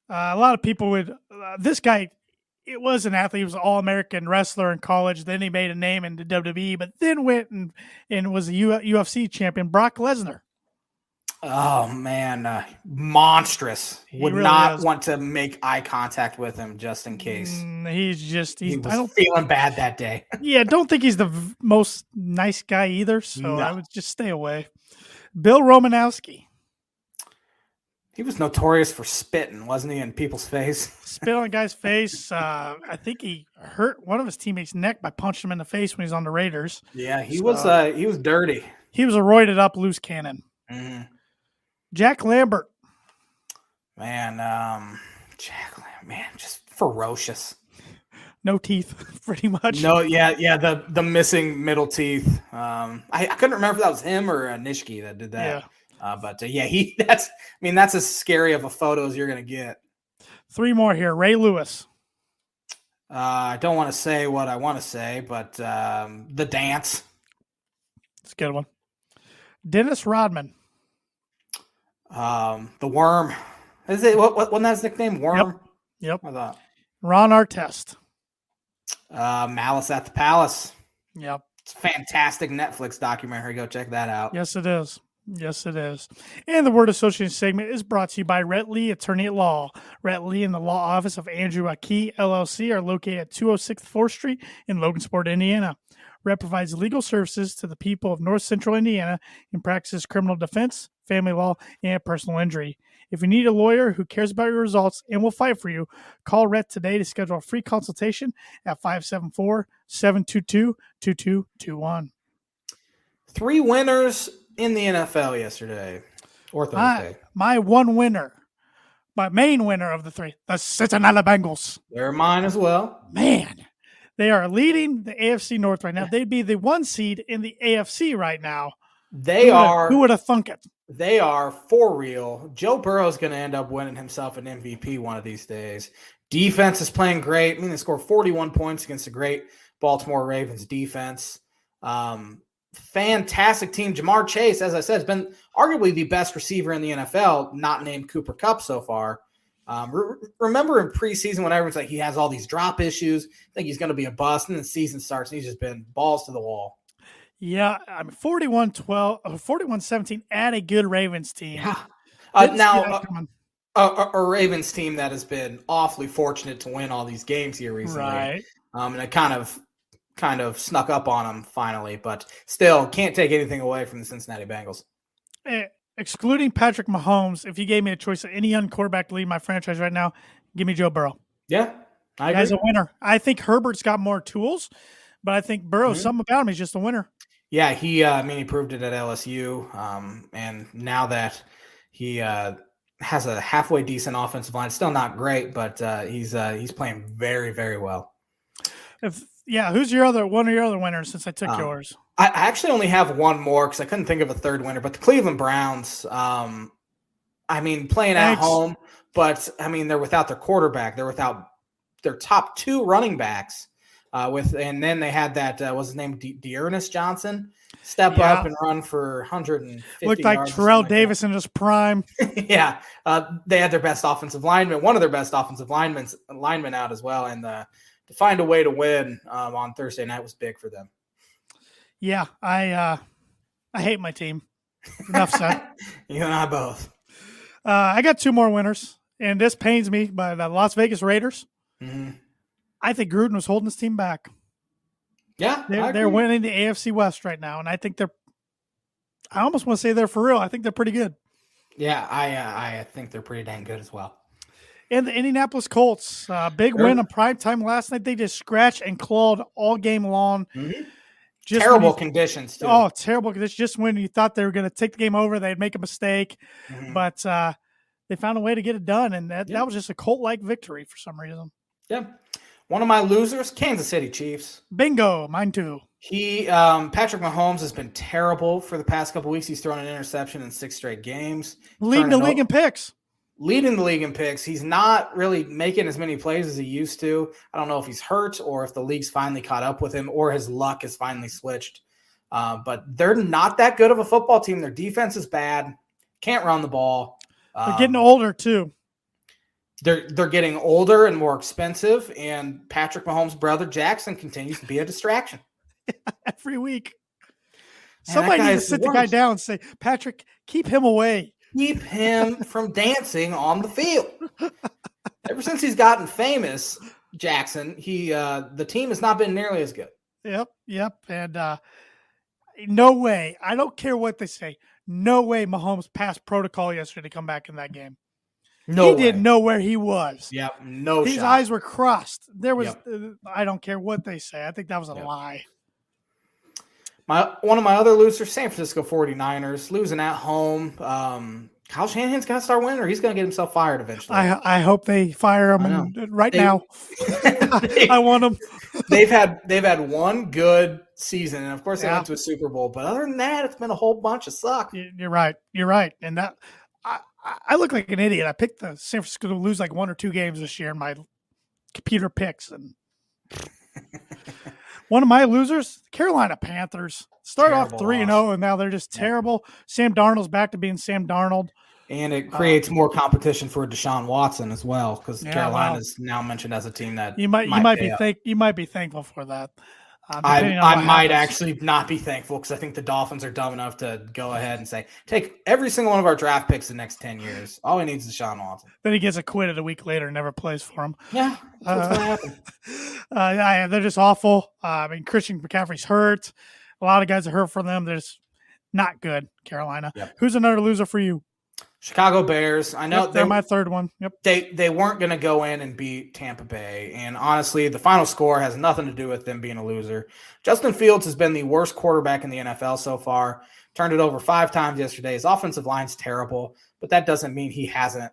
A lot of people would. This guy, it was an athlete. He was an All-American wrestler in college. Then he made a name in the WWE, but then went and was a UFC champion. Brock Lesnar. Oh man, monstrous. He Would really not is. want to make eye contact with him just in case. He was feeling bad that day. Yeah, don't think he's the most nice guy either. So No. I would just stay away. Bill Romanowski. He was notorious for spitting, wasn't he, in people's face? Spit on a guy's face. I think he hurt one of his teammates' neck by punching him in the face when he was on the Raiders. Yeah, he was dirty. He was a roided up loose cannon. Mm-hmm. Jack Lambert. Man, Jack Lambert, man, just ferocious. No teeth, pretty much. No, yeah, the missing middle teeth. I couldn't remember if that was him or Nishiki that did that. Yeah. But that's as scary of a photo as you're gonna get. 3 more here. Ray Lewis. I don't want to say what I want to say, but the dance. It's a good one. Dennis Rodman. The worm. Is it what wasn't that his nickname? Worm? Yep. I thought. Ron Artest. Malice at the Palace. Yep. It's a fantastic Netflix documentary. Go check that out. Yes, it is. Yes, it is. And the word association segment is brought to you by Rhett Lee, attorney at law. Rhett Lee and the law office of Andrew Aki, LLC, are located at 206 4th Street in Logansport, Indiana. Rhett provides legal services to the people of North Central Indiana and practices criminal defense, family law, and personal injury. If you need a lawyer who cares about your results and will fight for you, call Rhett today to schedule a free consultation at 574-722-2221. 3 winners in the NFL yesterday or Thursday. My one winner, my main winner of the 3, the Cincinnati Bengals. They're mine as well. Man, they are leading the AFC North right now. They'd be the 1 seed in the AFC right now. Who would have thunk it? They are for real. Joe Burrow is going to end up winning himself an MVP one of these days. Defense is playing great. They scored 41 points against a great Baltimore Ravens defense. Fantastic team. Jamar Chase, as I said, has been arguably the best receiver in the NFL, not named Cooper Kupp so far. Remember in preseason when everyone's like, he has all these drop issues, I think he's going to be a bust, and then the season starts and he's just been balls to the wall. Yeah, 41-17 at a good Ravens team. Yeah. A Ravens team that has been awfully fortunate to win all these games here recently. Right. And it kind of snuck up on them finally, but still can't take anything away from the Cincinnati Bengals. Excluding Patrick Mahomes, if you gave me a choice of any young quarterback to lead my franchise right now, give me Joe Burrow. Yeah, I agree. Guy's a winner. I think Herbert's got more tools, but I think Burrow, something about him, he's just a winner. Yeah, he proved it at LSU, and now that he has a halfway decent offensive line, still not great, but he's playing very, very well. Who's one of your other winners since I took yours? I actually only have one more because I couldn't think of a third winner, but the Cleveland Browns, playing at home, but they're without their quarterback. They're without their top 2 running backs. And then they had that what's his name, Dearness Johnson, step up and run for 150. Looked like Terrell Davis in his prime. Yeah, they had their best offensive lineman, one of their best offensive linemen out as well, and to find a way to win on Thursday night was big for them. Yeah, I hate my team. Enough said. You and I both. I got 2 more winners, and this pains me, but the Las Vegas Raiders. Mm-hmm. I think Gruden was holding his team back. Yeah, they're winning the AFC West right now, and I think I almost want to say they're for real. I think they're pretty good. Yeah, I think they're pretty dang good as well. And the Indianapolis Colts, big win on primetime last night. They just scratched and clawed all game long. Mm-hmm. Terrible conditions, too. Oh, terrible conditions. Just when you thought they were going to take the game over, they'd make a mistake. Mm-hmm. But they found a way to get it done, and that was just a Colt-like victory for some reason. Yeah. One of my losers, Kansas City Chiefs. Bingo, mine too. Patrick Mahomes has been terrible for the past couple weeks. He's thrown an interception in 6 straight games. Leading the league in picks. leading the league in picks. He's not really making as many plays as he used to. I don't know if he's hurt or if the league's finally caught up with him or his luck has finally switched. But they're not that good of a football team. Their defense is bad. Can't run the ball. They're getting older too. They're getting older and more expensive, and Patrick Mahomes' brother Jackson continues to be a distraction every week. Somebody needs to sit the guy down and say, Patrick, keep him away. Keep him from dancing on the field. Ever since he's gotten famous, Jackson, the team has not been nearly as good. Yep. And no way. I don't care what they say. No way Mahomes passed protocol yesterday to come back in that game. He didn't know where he was. Yep, no His shot. eyes were crossed. There was, I don't care what they say. I think that was a lie. One of my other losers, San Francisco 49ers, losing at home. Kyle Shanahan's got to start winning or he's going to get himself fired eventually. I hope they fire him now. I want them. They've had one good season, and of course they went to a Super Bowl. But other than that, it's been a whole bunch of suck. You're right. And that I look like an idiot. I picked the San Francisco to lose like 1 or 2 games this year in my computer picks. And one of my losers, Carolina Panthers, started off 3-0, and now they're just terrible. Sam Darnold's back to being Sam Darnold. And it creates more competition for Deshaun Watson as well, because Carolina is now mentioned as a team that you might be thankful for that. I might actually not be thankful because I think the Dolphins are dumb enough to go ahead and say, take every single one of our draft picks the next 10 years. All he needs is Deshaun Watson. Then he gets acquitted a week later and never plays for him. Yeah, that's what's going to happen. They're just awful. Christian McCaffrey's hurt. A lot of guys are hurt for them. They're just not good, Carolina. Yep. Who's another loser for you? Chicago Bears. I know they're my third one. Yep. They weren't going to go in and beat Tampa Bay. And honestly, the final score has nothing to do with them being a loser. Justin Fields has been the worst quarterback in the NFL so far. Turned it over 5 times yesterday. His offensive line's terrible, but that doesn't mean he hasn't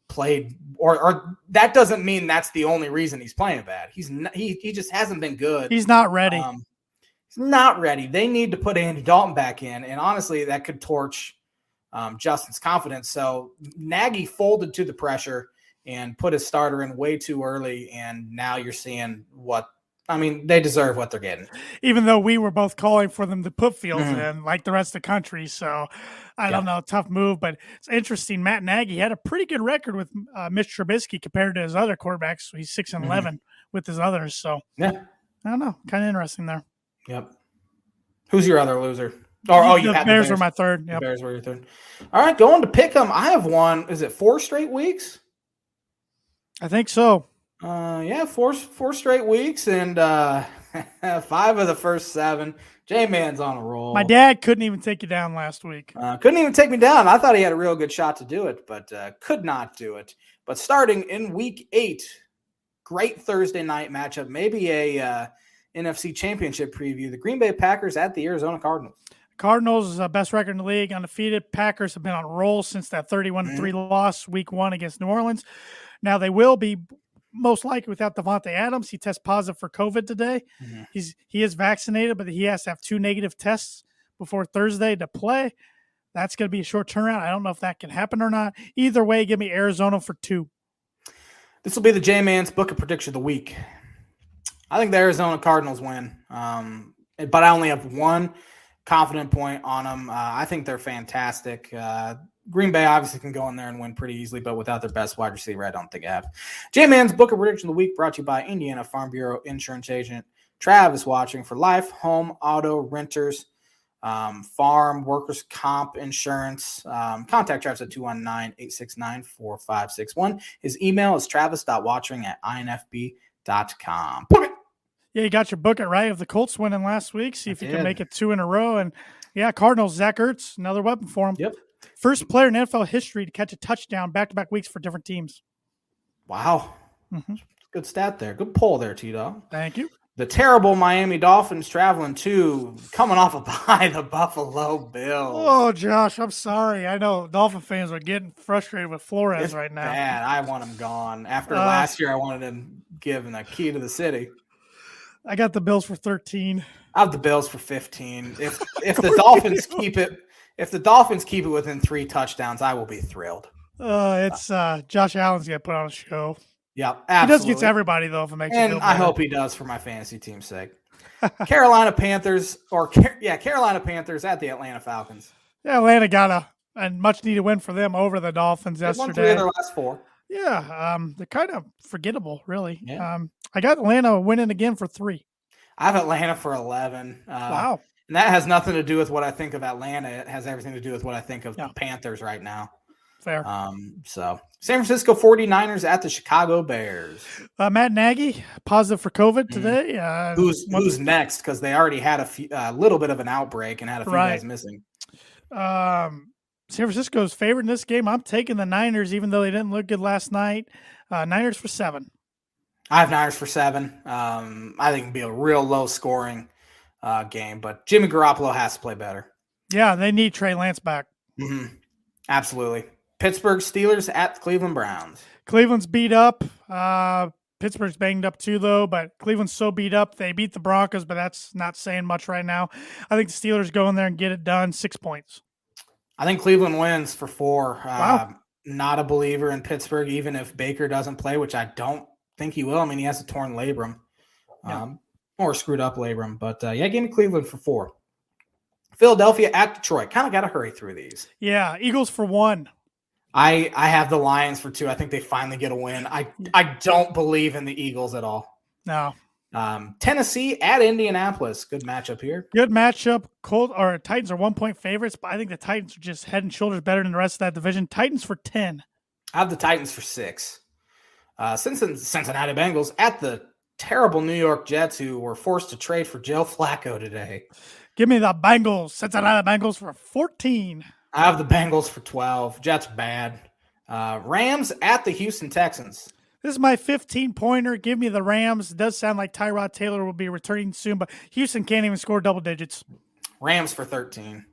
played or that doesn't mean that's the only reason he's playing bad. He just hasn't been good. He's not ready. He's not ready. They need to put Andy Dalton back in. And honestly, that could torch Justin's confidence. So Nagy folded to the pressure and put his starter in way too early. And now you're seeing they deserve what they're getting. Even though we were both calling for them to put Fields in like the rest of the country. So I don't know, tough move, but it's interesting. Matt Nagy had a pretty good record with Mitch Trubisky compared to his other quarterbacks. So he's 6-11 with his others. So I don't know. Kind of interesting there. Yep. Who's your other loser? The Bears were my third. Yep. The Bears were your third. All right, going to pick them. I have won. Is it 4 straight weeks? I think so. 4 straight weeks, and 5 of the first 7. J-Man's on a roll. My dad couldn't even take you down last week. Couldn't even take me down. I thought he had a real good shot to do it, but could not do it. But starting in week 8, great Thursday night matchup, maybe a NFC Championship preview. The Green Bay Packers at the Arizona Cardinals. Cardinals is best record in the league, undefeated. Packers have been on a roll since that 31-3 loss week 1 against New Orleans. Now they will be most likely without Devontae Adams. He tests positive for COVID today. He is vaccinated, but he has to have 2 negative tests before Thursday to play. That's going to be a short turnaround. I don't know if that can happen or not. Either way, give me Arizona for 2. This will be the J-Man's Book of Prediction of the Week. I think the Arizona Cardinals win, but I only have 1 confident point on them. I think they're fantastic. Green Bay obviously can go in there and win pretty easily, but without their best wide receiver, I don't think I have. J-Man's Book of Prediction of the Week brought to you by Indiana Farm Bureau Insurance Agent Travis watching for life, home, auto, renters, farm, workers' comp insurance. Contact Travis at 219-869-4561. His email is travis.watching@infb.com. Yeah, you got your book it right of the Colts winning last week. See if you can make it 2 in a row. And Cardinals, Zach Ertz, another weapon for him. Yep. First player in NFL history to catch a touchdown back-to-back weeks for different teams. Wow. Good stat there. Good pull there, T-Dog. Thank you. The terrible Miami Dolphins coming off a bye, the Buffalo Bills. Oh, Josh, I'm sorry. I know Dolphin fans are getting frustrated with Flores right now. Bad. I want him gone. After last year, I wanted him given the key to the city. I got the Bills for 13. I have the Bills for 15. If the Dolphins keep it within 3 touchdowns, I will be thrilled. It's Josh Allen's gonna put on a show. Yeah, He does absolutely. get to everybody though, if it makes you feel And better. I hope he does for my fantasy team's sake. Carolina Panthers Carolina Panthers at the Atlanta Falcons. Yeah, Atlanta got a much needed win for them over the Dolphins They've won yesterday. 3 of their last 4. Yeah, they're kind of forgettable, really. Yeah. I got Atlanta winning again for 3. I have Atlanta for 11. Wow. And that has nothing to do with what I think of Atlanta. It has everything to do with what I think of the Panthers right now. Fair. So San Francisco 49ers at the Chicago Bears. Matt Nagy, positive for COVID today. Who's next? Because they already had a little bit of an outbreak and had a few guys missing. San Francisco's favored in this game. I'm taking the Niners, even though they didn't look good last night. Niners for 7. I have Niners for 7. I think it'll be a real low scoring game, but Jimmy Garoppolo has to play better. Yeah, they need Trey Lance back. Mm-hmm. Absolutely. Pittsburgh Steelers at the Cleveland Browns. Cleveland's beat up. Pittsburgh's banged up too, though, but Cleveland's so beat up. They beat the Broncos, but that's not saying much right now. I think the Steelers go in there and get it done. 6 points. I think Cleveland wins for 4. Wow. Not a believer in Pittsburgh, even if Baker doesn't play, which I don't think he will. I mean, he has a torn labrum, or screwed up labrum. But, give me Cleveland for 4. Philadelphia at Detroit. Kind of got to hurry through these. Yeah, Eagles for 1. I have the Lions for 2. I think they finally get a win. I don't believe in the Eagles at all. No. Tennessee at Indianapolis. Good matchup here. Good matchup. Titans are 1-point favorites, but I think the Titans are just head and shoulders better than the rest of that division. Titans for 10. I have the Titans for 6. Cincinnati Bengals at the terrible New York Jets, who were forced to trade for Joe Flacco today. Give me the Bengals. Cincinnati Bengals for 14. I have the Bengals for 12. Jets bad. Rams at the Houston Texans. This is my 15-pointer. Give me the Rams. It does sound like Tyrod Taylor will be returning soon, but Houston can't even score double digits. Rams for 13.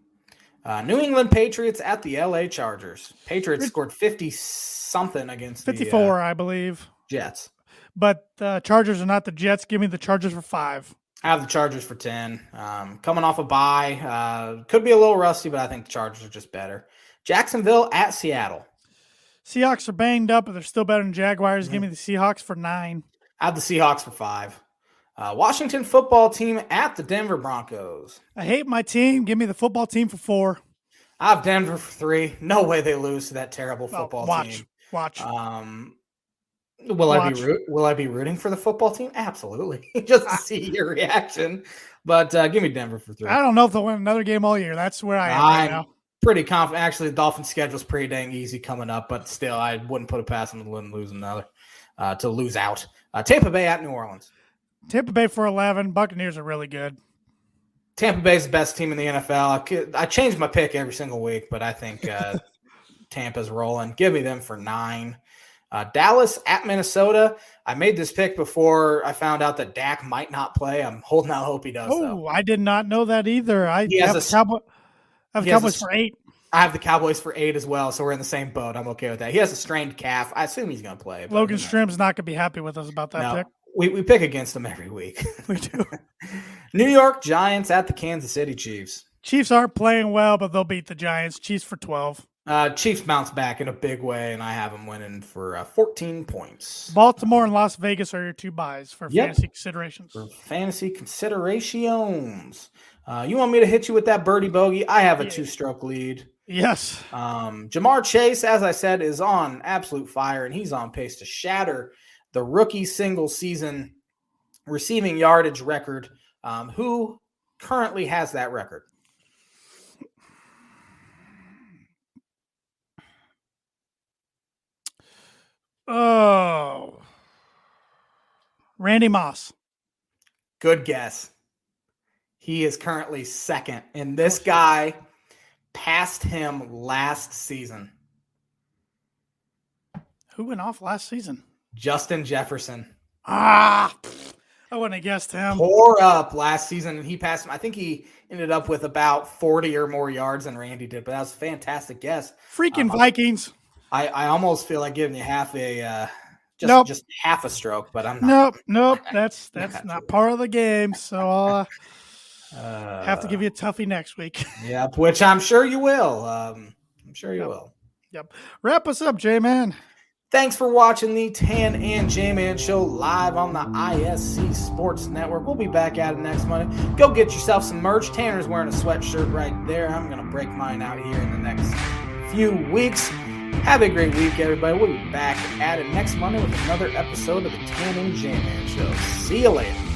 New England Patriots at the LA Chargers. Patriots scored 50-something against 54, I believe. Jets. But the Chargers are not the Jets. Give me the Chargers for 5. I have the Chargers for 10. Coming off a bye. Could be a little rusty, but I think the Chargers are just better. Jacksonville at Seattle. Seahawks are banged up, but they're still better than Jaguars. Mm-hmm. Give me the Seahawks for 9. I have the Seahawks for 5. Washington football team at the Denver Broncos. I hate my team. Give me the football team for 4. I have Denver for 3. No way they lose to that terrible football team. Watch. Will I be rooting for the football team? Absolutely. Just to see your reaction. But give me Denver for 3. I don't know if they'll win another game all year. That's where I am right now. Pretty confident. Actually, the Dolphins' schedule's pretty dang easy coming up, but still, I wouldn't put it past them to lose another, to lose out. Tampa Bay at New Orleans. Tampa Bay for 11. Buccaneers are really good. Tampa Bay's the best team in the NFL. I change my pick every single week, but I think Tampa's rolling. Give me them for 9. Dallas at Minnesota. I made this pick before I found out that Dak might not play. I'm holding out hope he does. Oh, I did not know that either. I have the Cowboys for 8. I have the Cowboys for 8 as well, so we're in the same boat. I'm okay with that. He has a strained calf. I assume he's going to play. Logan Strim's not going to be happy with us about that pick. We pick against him every week. We do. New York Giants at the Kansas City Chiefs. Chiefs aren't playing well, but they'll beat the Giants. Chiefs for 12. Chiefs bounce back in a big way, and I have them winning for 14 points. Baltimore and Las Vegas are your 2 buys for fantasy considerations. For fantasy considerations. You want me to hit you with that birdie bogey? I have a 2-stroke lead. Yes. Jamar Chase, as I said, is on absolute fire, and he's on pace to shatter the rookie single season receiving yardage record. Who currently has that record? Oh. Randy Moss. Good guess. He is currently second, and this guy passed him last season. Who went off last season? Justin Jefferson. I wouldn't have guessed him. Tore up last season, and he passed him. I think he ended up with about 40 or more yards than Randy did, but that was a fantastic guess. Freaking Vikings. I almost feel like giving you half a just half a stroke, but I'm not. Nope. That's not part of the game. So I'll have to give you a toughie next week. Yep, which I'm sure you will. I'm sure you will. Yep. Wrap us up, J-Man. Thanks for watching the Tan and J-Man Show live on the ISC Sports Network. We'll be back at it next Monday. Go get yourself some merch. Tanner's wearing a sweatshirt right there. I'm going to break mine out here in the next few weeks. Have a great week, everybody. We'll be back at it next Monday with another episode of the Tan and J-Man Show. See you later.